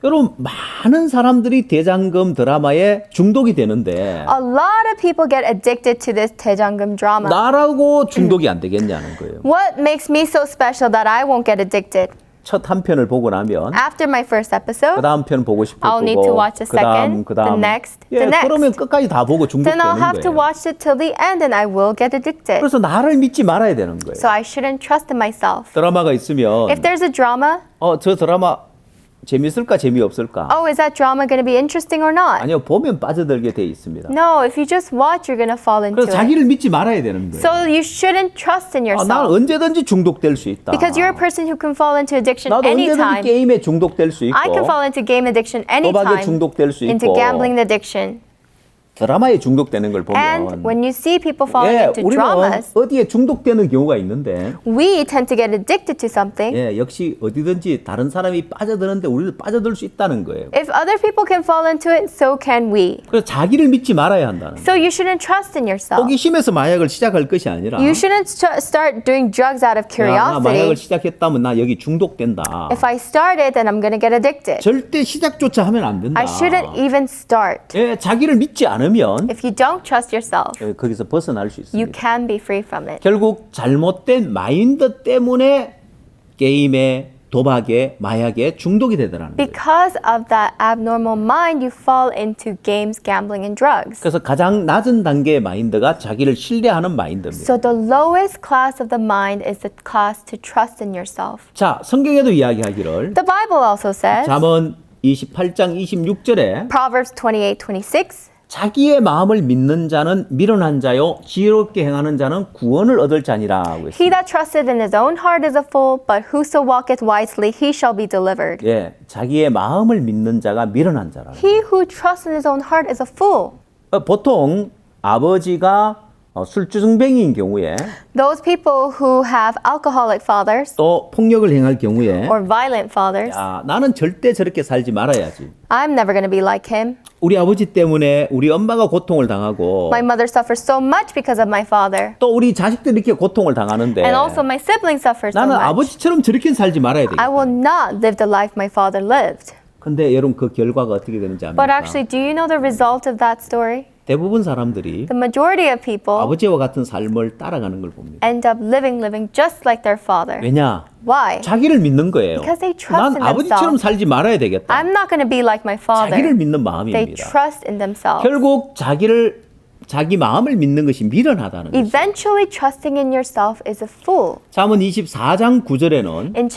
여러분 많은 사람들이 대장금 드라마에 중독이 되는데 A lot of people get addicted to this Daejanggeum drama. 나라고 중독이 안 되겠냐는 거예요. What makes me so special that I won't get addicted? 첫 한 편을 보고 나면 After my first episode, 그 다음 편 보고 싶을 I'll need to watch the second, the next, 예, the next. 그러면 끝까지 다 보고 then I'll 중독되는 have to 거예요. watch it till the end and I will get addicted. 그래서 나를 믿지 말아야 되는 거예요. So I shouldn't trust in myself. 드라마가 있으면 If there's a drama, 저 드라마 재밌을까 재미없을까? oh, is that drama going to be interesting or not? 아니요, 보면 빠져들게 돼 있습니다. No, if you just watch, you're going to fall into 그래서 it. 자기를 믿지 말아야 되는 거예요. So you shouldn't trust in 난 yourself. 언제든지 중독될 수 있다. Because you're a person who can fall into addiction 나도 언제든지 anytime. 게임에 중독될 수 있고 I can fall into game addiction 도박에 anytime. 중독될 수 Into 있고 gambling addiction. 드라마에 중독되는 걸 And 보면 when you see people falling 예, into 우리는 dramas, 어디에 중독되는 경우가 있는데 we tend to get addicted to something. 예, 역시 어디든지 다른 사람이 빠져드는데 우리도 빠져들 수 있다는 거예요. If other people can fall into it, so can we. 그래서 자기를 믿지 말아야 한다는 거예요. So you shouldn't trust in yourself. 호기심에서 마약을 시작할 것이 아니라 You shouldn't start doing drugs out of 야, 나 마약을 curiosity. 시작했다면 나 여기 중독된다. If I start it, then I'm going to get addicted. 절대 시작조차 하면 안 된다. I shouldn't even start. 예, 자기를 믿지 않으면 If you don't trust yourself, 거기서 벗어날 수 you 있습니다. can be free from it. 결국 잘못된 마인드 때문에 게임에, 도박에, 마약에 중독이 되더라는 거예요. Because of that abnormal mind, you fall into games, gambling, and drugs. 그래서 가장 낮은 단계의 마인드가 자기를 신뢰하는 마인드입니다. So the lowest class of the mind is the class to trust in yourself. 자, 성경에도 이야기하기를 The Bible also says, 잠언 28장 26절에 Proverbs 28:26, 자기의 마음을 믿는 자는 미련한 자요 지혜롭게 행하는 자는 구원을 얻을 자니라 하고 He 있습니다. that trusteth in his own heart is a fool, but whoso walketh wisely, he shall be delivered. 예, 자기의 마음을 믿는 자가 미련한 자라. He who trusts in his own heart is a fool. 보통 아버지가 술주정뱅이인 경우에 Those people who have alcoholic fathers 또 폭력을 행할 경우에 or violent fathers, 야, 나는 절대 저렇게 살지 말아야지. I'm never going to be like him. 우리 아버지 때문에 우리 엄마가 고통을 당하고 My mother suffers so much because of my father. 또 우리 자식들이 이렇게 고통을 당하는데 And also my siblings suffer so 나는 much. 아버지처럼 저렇게 살지 말아야 I 되겠다. will not live the life my father lived. 근데 여러분 그 결과가 어떻게 되는지 But 압니까? actually, do you know the result of that story? 대부분 사람들이 The majority of people 아버지와 같은 삶을 따라가는 걸 봅니다. end up living just like their father. 왜냐? Why? 자기를 믿는 거예요. Because they trust 난 in 아버지처럼 themselves. 살지 말아야 되겠다. I'm not going to be like my 자기를 father. 믿는 They 마음입니다. trust in themselves. 결국 자기 마음을 믿는 것이 미련하다는 거죠. Eventually, trusting in yourself is a fool. 잠언 24장 9절에는 In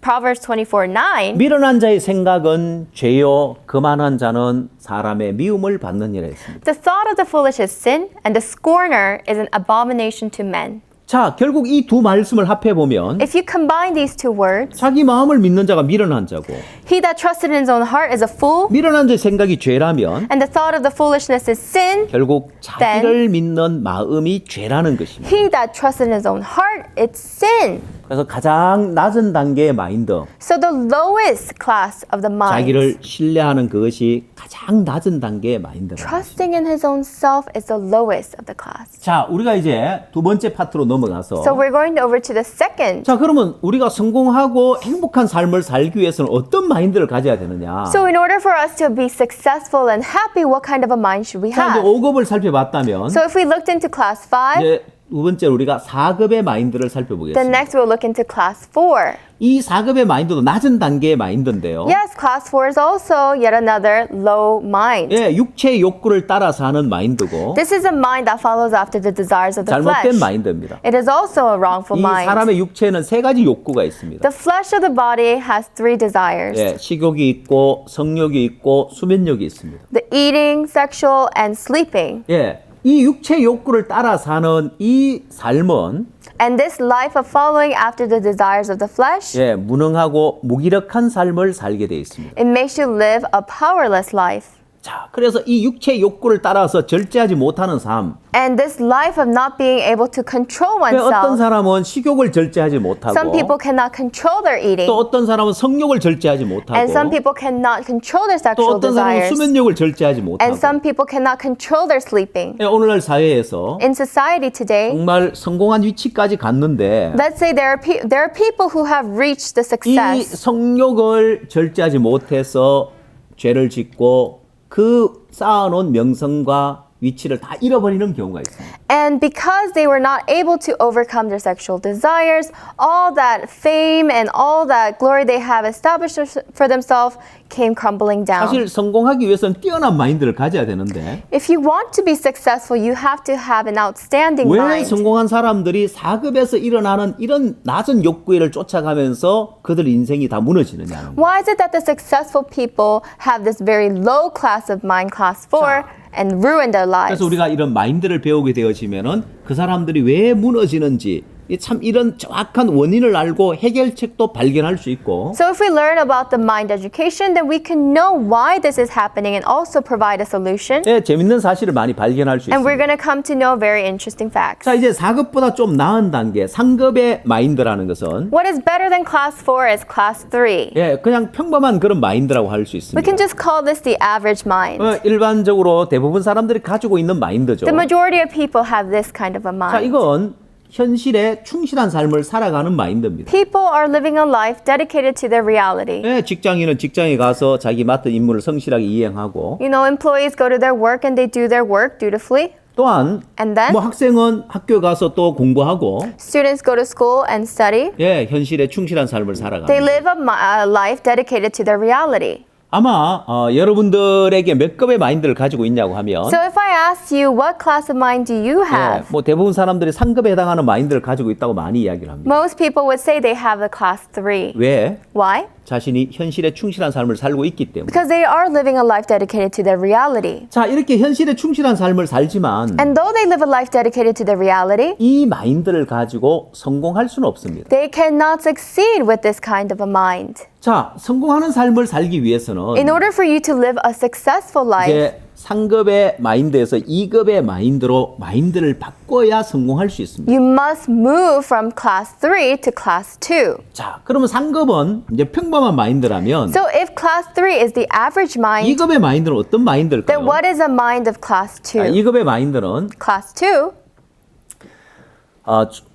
Proverbs 24:9, 미련한 자의 생각은 죄요 거만한 자는 사람의 미움을 받느니라 했습니다. the thought of the foolish is sin, and the scorner is an abomination to men. 자, 결국 이 두 말씀을 합해 보면 If you combine these two words, 자기 마음을 믿는 자가 미련한 자고 he that trusted in his own heart is a fool, 미련한 자의 생각이 죄라면 and the thought of the foolishness is sin. 결국 자기를 믿는 마음이 죄라는 것입니다. He that trusted in his own heart, it's sin. 그래서 가장 낮은 단계의 마인드, So the lowest class of the mind, 자기를 신뢰하는 그것이 가장 낮은 단계의 마인드라. trusting in his own self is the lowest of the class. 자, 우리가 이제 두 번째 파트로 넘어가서 So we're going over to the second. 자, 그러면 우리가 성공하고 행복한 삶을 살기 위해서는 어떤 마인드를 가져야 되느냐? So in order for us to be successful and happy, what kind of a mind should we 자, 이제 have? 5급을 살펴봤다면 So if we looked into class 5, 이제 두 번째로 우리가 4급의 마인드를 then 살펴보겠습니다. next we'll look into class 4. 이 4급의 마인드도 낮은 단계의 마인드인데요. Yes, class 4 is also yet another low mind. 예, 육체의 욕구를 따라서 하는 마인드고 This is a mind that follows after the desires of the 잘못된 flesh. 마인드입니다. It is also a wrongful 이 mind. 사람의 육체에는 세 가지 욕구가 있습니다. The flesh of the body has 3 desires. 예, 식욕이 있고 성욕이 있고 수면욕이 있습니다. The eating, sexual, and sleeping. 예, 이 육체 욕구를 따라 사는 이 삶은 And this life of following after the desires of the flesh, 예, 무능하고 무기력한 삶을 살게 되어 있습니다. it makes you live a powerless life. 자, 그래서 이 육체 욕구를 따라서 절제하지 못하는 삶. And this life of not being able to control 어떤 oneself. 사람은 식욕을 절제하지 Some 못하고 people cannot control their eating. 또 어떤 사람은 성욕을 절제하지 못하고 And some people cannot control their 또 sexual 어떤 사람은 desires. 수면욕을 절제하지 And 못하고 some people cannot control their sleeping. 예, 오늘날 사회에서 In society today, 정말 성공한 위치까지 갔는데 let's say there are people who have reached the 이 success. 성욕을 절제하지 못해서 죄를 짓고 그 쌓아놓은 명성과 위치를 다 잃어버리는 경우가 있습니다. And because they were not able to overcome their sexual desires, all that fame and all that glory they have established for themselves came crumbling down. 사실 성공하기 위해서는 뛰어난 마인드를 가져야 되는데 If you want to be successful, you have to have an outstanding 왜 mind. 성공한 사람들이 4급에서 일어나는 이런 낮은 욕구를 쫓아가면서 그들 인생이 다 무너지느냐. Why is it that the successful people have this very low class of mind, class 4, and ruin their lives? 그래서 우리가 이런 마인드를 배우게 되어지면은 그 사람들이 왜 무너지는지 참 이런 정확한 원인을 알고 해결책도 발견할 수 있고 So if we learn about the mind education, then we can know why this is happening and also provide a solution. 예, 재밌는 사실을 많이 발견할 수 And we're 있습니다. going to come to know very interesting facts. 자, 이제 4급보다 좀 나은 단계 3급의 마인드라는 것은 What is better than class 4 is class 3. 예, 그냥 평범한 그런 마인드라고 할 수 We 있습니다. can just call this the average mind. 일반적으로 대부분 사람들이 가지고 있는 마인드죠. The majority of people have this kind of a 자, mind. 이건 현실에 충실한 삶을 살아가는 마인드입니다. People are living a life dedicated to their reality. 예, 직장인은 직장에 가서 자기 맡은 임무를 성실하게 이행하고 You know, employees go to their work and they do their work dutifully. 또한 And then 뭐 학생은 학교 가서 또 공부하고 students go to school and study. 예, 현실에 충실한 삶을 They 살아갑니다. live a life dedicated to their reality. 아마 여러분들에게 몇 급의 마인드를 가지고 있냐고 하면 So if I ask you what class of mind do you 예, have? 뭐 대부분 사람들이 3급에 해당하는 마인드를 가지고 있다고 많이 이야기를 합니다. Most people would say they have the class 3. 왜? Why? 자신이 현실에 충실한 삶을 살고 있기 때문에. Because they are living a life dedicated to their reality. 자, 이렇게 현실에 충실한 삶을 살지만 And though they live a life dedicated to their reality, 이 마인드를 가지고 성공할 수는 없습니다. they cannot succeed with this kind of a mind. 자, 성공하는 삶을 살기 위해서는 In order for you to live a successful life, 이제 상급의 마인드에서 2급의 마인드로 마인드를 바꿔야 성공할 수 있습니다. You must move from class 3 to class 2. 자, 그러면 상급은 이제 평범한 마인드라면 So if class 3 is the average mind, 2급의 마인드는 어떤 마인드일까요? then what is a mind of class 2? 2급의 마인드는 Class 2,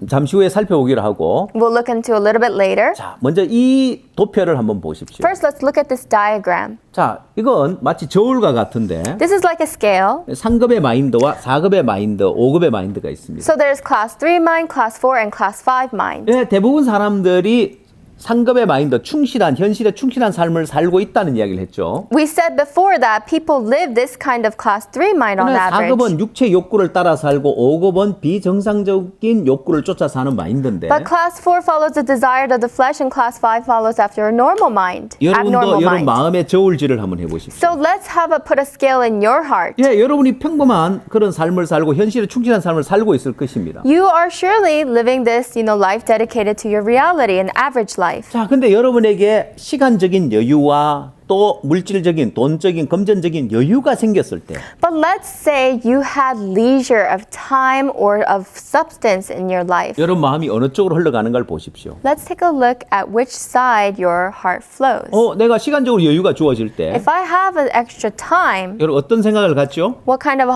잠시 후에 살펴보기로 하고 we'll look into a little bit later. 자, 먼저 이 도표를 한번 보십시오. First, let's look at this diagram. 자, 이건 마치 저울과 같은데 This is like a scale. 3급의 마인드와 4급의 마인드, 5급의 마인드가 있습니다. So there's class 3 mind, class 4, and class 5 mind. 예, 대부분 사람들이 상급의 마인드, 충실한 현실에 충실한 삶을 살고 있다는 이야기를 했죠. We said before that people live this kind of class 3 mind on 그러나 average. 4급은 육체 욕구를 따라 살고 5급은 비정상적인 욕구를 쫓아 사는 마인드인데 But class 4 follows the desire of the flesh and class 5 follows after a normal mind, 여러분도 abnormal 여러분 mind. 마음의 저울질을 한번 해보십시오. So let's put a scale in your heart. 예, 여러분이 평범한 그런 삶을 살고 현실에 충실한 삶을 살고 있을 것입니다. You are surely living this, life dedicated to your reality, an average life. 자, 근데 여러분에게 시간적인 여유와 또 물질적인, 돈적인, 금전적인 여유가 생겼을 때 But let's say you had leisure of time or of substance in your life. 여러분 마음이 어느 쪽으로 흘러가는가를 보십시오. Let's take a look at which side your heart flows. 내가 시간적으로 여유가 주어질 때 If I have an extra time, 여러분 어떤 생각을 갖죠? what kind of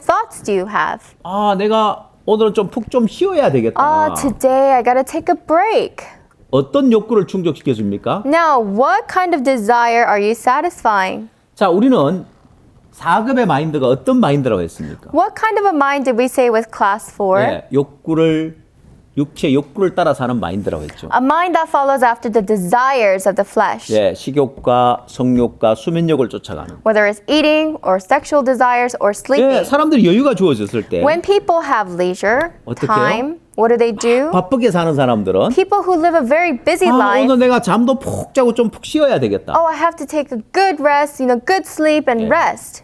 thoughts do you have? 내가 오늘은 좀 푹 좀 쉬어야 되겠다. Today I gotta take a break. 어떤 욕구를 충족시켜 줍니까? Now, what kind of desire are you satisfying? 자, 우리는 4급의 마인드가 어떤 마인드라고 했습니까? What kind of a mind did we say was class 4? 예, 육체 욕구를 따라 사는 마인드라고 했죠. A mind that follows after the desires of the flesh. 예, 식욕과 성욕과 수면욕을 쫓아가는. Whether it's eating or sexual desires or 예, sleeping. 사람들이 여유가 주어졌을 때 When people have leisure, 어떻게 time, what do? 바쁘게 사는 사람들은 People who live a very busy life. 오늘 내가 잠도 푹 자고 좀 푹 쉬어야 되겠다. Oh, I have to take a good rest, good sleep and rest.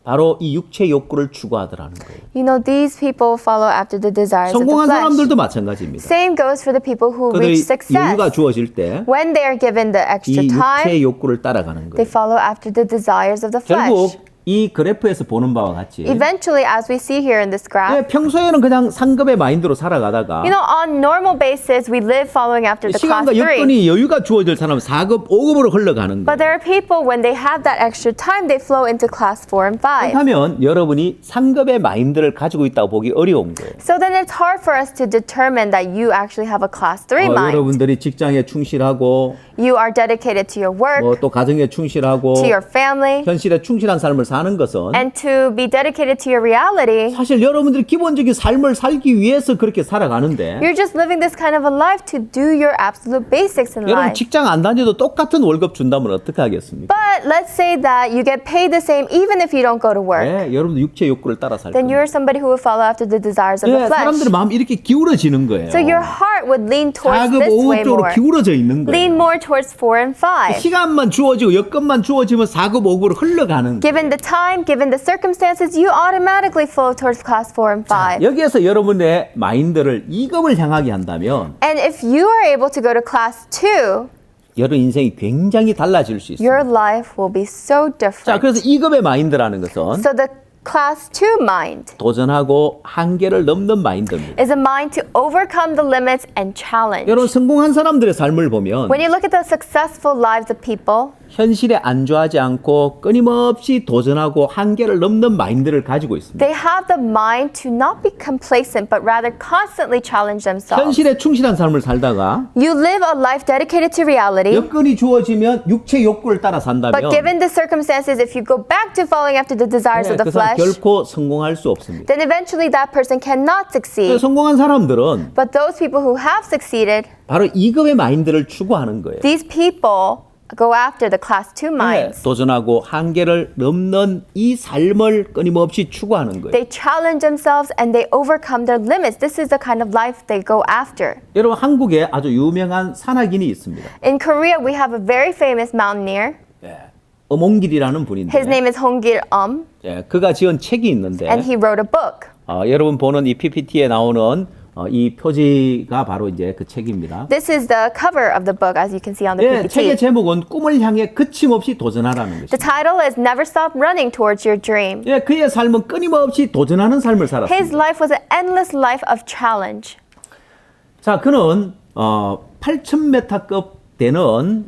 바로 이 육체 욕구를 추구하더라는 거예요. These people follow after the desires of the 성공한 flesh. 사람들도 마찬가지입니다. Same goes for the people who 그들이 reach success. 여유가 주어질 때 When they are given the extra 이 time, 육체의 욕구를 따라가는 they 거예요. follow after the desires of the 결국 flesh. 이 그래프에서 보는 바와 같이 Eventually, as we see here in this graph, 예, 평소에는 그냥 상급의 마인드로 살아가다가 on normal basis, we live following after the class 시간과 3. 여건이 여유가 주어질 사람은 4급, 5급으로 흘러가는 But 거예요. there are people, when they have that extra time, they flow into class 4 and 5. 그렇다면 여러분이 상급의 마인드를 가지고 있다고 보기 어려운 거예요. So then it's hard for us to determine that you actually have a class 3 mind. 여러분들이 직장에 충실하고 You are dedicated to your work, 또 가정에 충실하고 to your family, 현실에 충실한 삶을 사는 것은 and to be dedicated to your reality. 사실 여러분들이 기본적인 삶을 살기 위해서 그렇게 살아가는데 You're just living this kind of a life to do your absolute basics in 여러분 life. 직장 안 다녀도 똑같은 월급 준다면 어떻게 하겠습니까? But let's say that you get paid the same even if you don't go to work. 네, 여러분들 육체 욕구를 따라 살 Then 겁니다. you're somebody who will follow after the desires of the 네, 사람들의 flesh. 마음이 이렇게 기울어지는 거예요. So your heart would lean towards 4급, this way 5급 쪽으로 more. 기울어져 있는 Lean 거예요. more towards 4 and 5. 시간만 주어지고 여건만 주어지면 4급, 5급으로 흘러가는 거예요. Given the time, given the circumstances, you automatically flow towards class 4 and 5. 여기에서 여러분의 마인드를 2급을 향하게 한다면 And if you are able to go to class 2, 여러분 인생이 굉장히 달라질 수 있어요. your life will be so 자, different. 그래서 2급의 마인드라는 것은 So the class 2 mind 도전하고 한계를 넘는 마인드입니다. is a mind to overcome the limits and challenge. 여러분 성공한 사람들의 삶을 보면 When you look at the successful lives of people, 현실에 안주하지 않고 끊임없이 도전하고 한계를 넘는 마인드를 가지고 있습니다. they have the mind to not be complacent, but rather constantly challenge themselves. 현실에 충실한 삶을 살다가 You live a life dedicated to reality, 여건이 주어지면 육체 욕구를 따라 산다면 but given the circumstances, if you go back to following after the desires of the 그 사람 flesh, 결코 성공할 수 없습니다. then eventually that person cannot succeed. 성공한 사람들은 But those people who have succeeded, 바로 2급의 마인드를 추구하는 거예요. these people go after the class 2 minds. 도전하고 한계를 넘는 이 삶을 끊임없이 추구하는 거예요. They challenge themselves and they overcome their limits. This is the kind of life they go after. 여러분 한국에 아주 유명한 산악인이 있습니다. In Korea, we have a very famous mountaineer. 엄홍길이라는 분인데 His name is Hongil 그가 지은 책이 있는데 and he wrote a book. 여러분 보는 이 PPT에 나오는 이 표지가 바로 이제 그 책입니다. This is the cover of the book, as you can see on the 예, 책의 PPT. 제목은 꿈을 향해 그침없이 도전하라는 The 것입니다. title is Never Stop Running Towards Your Dream. 예, 그의 삶은 끊임없이 도전하는 삶을 His 살았습니다. life was an endless life of challenge. 자, 그는 8,000m급 되는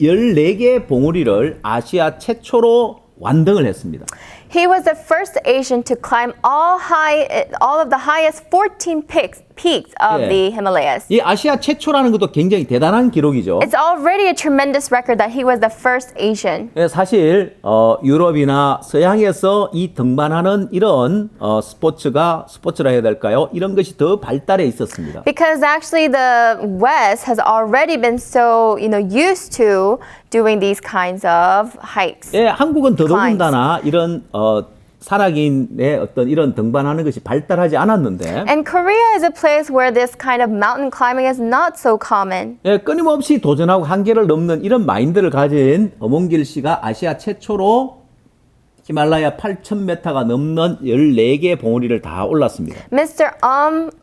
14개의 봉우리를 아시아 최초로 완등을 했습니다. He was the first Asian to climb all of the highest 14 peaks of Yeah. the Himalayas. 이 아시아 최초라는 것도 굉장히 대단한 기록이죠. It's already a tremendous record that he was the first Asian. 예, 사실 유럽이나 서양에서 이 등반하는 이런 스포츠라 해야 될까요? 이런 것이 더 발달해 있었습니다. Because actually the West has already been so, used to doing these kinds of hikes. 예, 한국은 더더군다나 이런 산악인의 어떤 이런 등반하는 것이 발달하지 않았는데 And Korea is a place where this kind of mountain climbing is not so common. 예, 끊임없이 도전하고 한계를 넘는 이런 마인드를 가진 엄원길 씨가 아시아 최초로 히말라야 8,000m가 넘는 14개의 봉우리를 다 올랐습니다. Mr.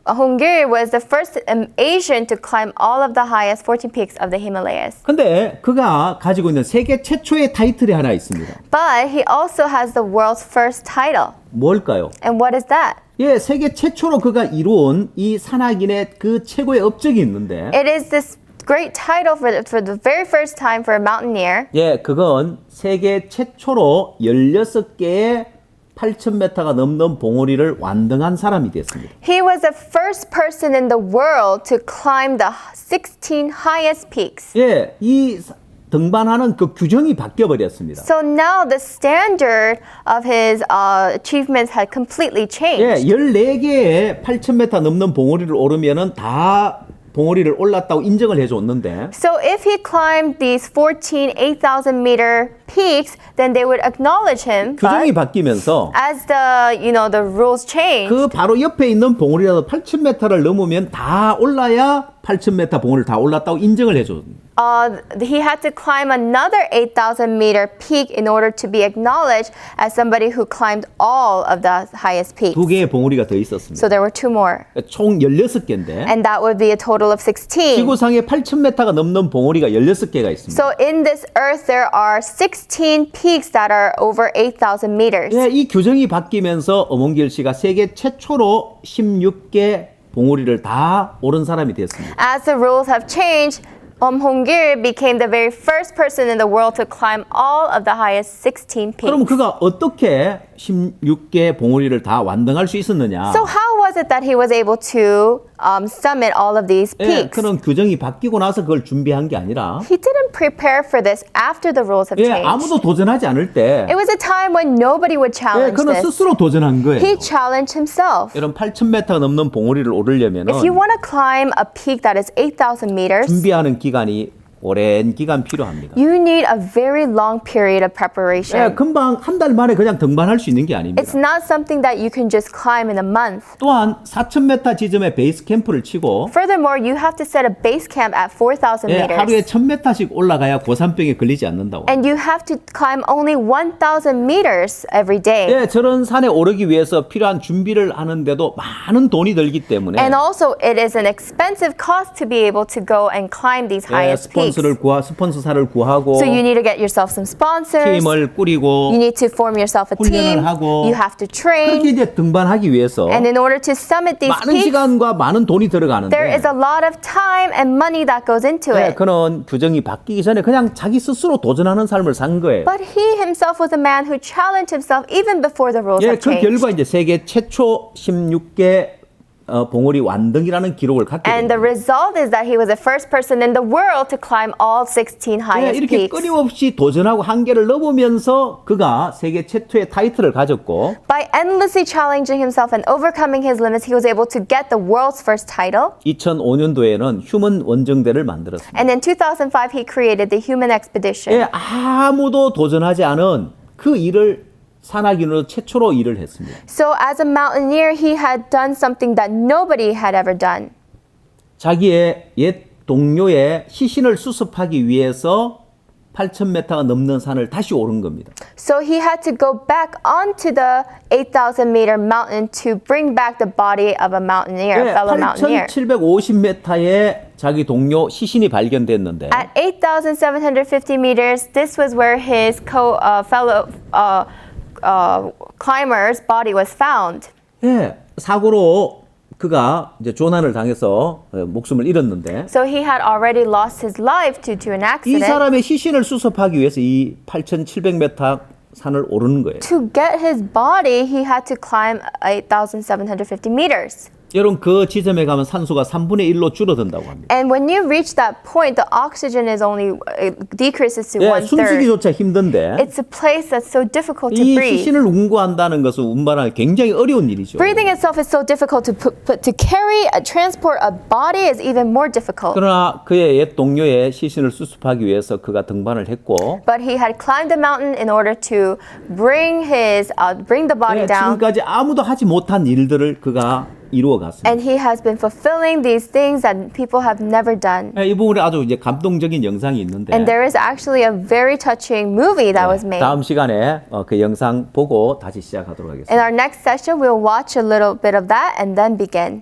Hongir was the first Asian to climb all of the highest 14 peaks of the Himalayas. 근데 그가 가지고 있는 세계 최초의 타이틀이 하나 있습니다. But he also has the world's first title. 뭘까요? And what is that? 예, 세계 최초로 그가 이룬 이 산악인의 그 최고의 업적이 있는데 It is this great title for the very first time for a mountaineer. 예, 그건 세계 최초로 16개의 8,000m가 넘는 봉우리를 완등한 사람이 됐습니다. He was the first person in the world to climb the 16 highest peaks. 예, 이 등반하는 그 규정이 바뀌어 버렸습니다. So now the standard of his achievements had completely 예, changed. 14개의 8,000m 넘는 봉우리를 오르면은 다 봉우리를 올랐다고 인정을 해줬는데 So if he climbed these 14 8,000 meter peaks, then they would acknowledge him. 규정이 But 바뀌면서 as the rules changed, 그 바로 옆에 있는 봉우리라도 8,000m를 넘으면 다 올라야 8,000m 봉우리를 다 올랐다고 인정을 해줬습니다. he had to climb another 8,000 meter peak in order to be acknowledged as somebody who climbed all of the highest peaks. 두 개의 봉우리가 더 있었습니다. So there were two more. 총 16개인데 And that would be a total of 16. 지구상에 8,000m가 넘는 봉우리가 16개가 있습니다. So in this earth, there are 16 peaks that are over 8,000 meters. 예, 이 규정이 바뀌면서 엄원길 씨가 세계 최초로 16개 봉우리를 다 오른 사람이 됐습니다. As the rules have changed, Hongir became the very first person in the world to climb all of the highest 16 그럼 peaks. 그가 어떻게 16개 봉우리를 다 완등할 수 있었느냐? So how was it that he was able to summit all of these 예, peaks? 그런 규정이 바뀌고 나서 그걸 준비한 게 아니라 He didn't prepare for this after the rules have 예, changed. 아무도 도전하지 않을 때 It was a time when nobody would 예, challenge 그는 this. 스스로 도전한 거예요. He challenged himself. 이런 8,000m 넘는 봉우리를 오르려면 If you want to climb a peak that is 8,000 meters, 준비하는 기간이 오랜 기간 필요합니다. you need a very long period of 예, preparation. 금방 한 달 만에 그냥 등반할 수 있는 게 아닙니다. It's not something that you can just climb in a month. 또한 4,000m 지점에 베이스 캠프를 치고 Furthermore, you have to set a base camp at 4,000 예, 하루에 meters. 1,000m씩 올라가야 고산병에 걸리지 않는다고. And you have to climb only 1,000 meters every day. 예, 저런 산에 오르기 위해서 필요한 준비를 하는데도 많은 돈이 들기 때문에 And also, it is an expensive cost to be able to go and climb these 예, highest peaks. 스폰서사를 구하고 So you need to get yourself some sponsors. 팀을 꾸리고 You need to form yourself a team. 훈련을 하고 You have to 그렇게 train. 이제 등반하기 위해서 And in order to summit these 많은 peaks, 시간과 많은 돈이 들어가는데 there is a lot of time and money that goes into 예, it. 그는 규정이 바뀌기 전에 그냥 자기 스스로 도전하는 삶을 산 거예요. But he himself was a man who challenged himself even before the rules 예, have 그 changed. 결과 이제 세계 최초 16개 봉우리 완등이라는 기록을 갖게 And 됩니다. the result is that he was the first person in the world to climb all 16 예, highest 이렇게 peaks. 끊임없이 도전하고 한계를 넘으면서 그가 세계 최초의 타이틀을 가졌고 By endlessly challenging himself and overcoming his limits, he was able to get the world's first title. 2005년도에는 휴먼 원정대를 만들었습니다. And in 2005, he created the Human Expedition. 예, 아무도 도전하지 않은 그 일을 산악인으로 최초로 일을 했습니다. So as a mountaineer, he had done something that nobody had ever done. 자기의 옛 동료의 시신을 수습하기 위해서 8,000m가 넘는 산을 다시 오른 겁니다. So he had to go back onto the 8,000 meter mountain to bring back the body of a mountaineer, a fellow mountaineer. 8,750m에 자기 동료 시신이 발견됐는데 At 8,750 meters, this was where his fellow climber's body was found. 예, 사고로 그가 이제 조난을 당해서 목숨을 잃었는데 So he had already lost his life due to an 이 accident. 사람의 시신을 수습하기 위해서 이 8,700m 산을 오르는 거예요. To get his body, he had to climb 8,750 meters. 여러분 그 지점에 가면 산소가 3분의 1로 줄어든다고 합니다. And when you reach that point, the oxygen is only decreases to 예, 1/3. 숨쉬기조차 힘든데 It's a place that's so difficult to 이 breathe. 시신을 운구한다는 것은 운반하기 굉장히 어려운 일이죠. Breathing itself is so difficult to put, but to carry, transport a body is even more difficult. 그러나 그의 옛 동료의 시신을 수습하기 위해서 그가 등반을 했고 But he had climbed the mountain in order to bring the body 예, down. 지금까지 아무도 하지 못한 일들을 그가 이루어 갔습니다. And he has been fulfilling these things that people have never done. 이 부분에 아주 이제 감동적인 영상이 있는데 And there is actually a very touching movie that was made. 다음 시간에 그 영상 보고 다시 시작하도록 하겠습니다. In our next session, we'll watch a little bit of that and then begin.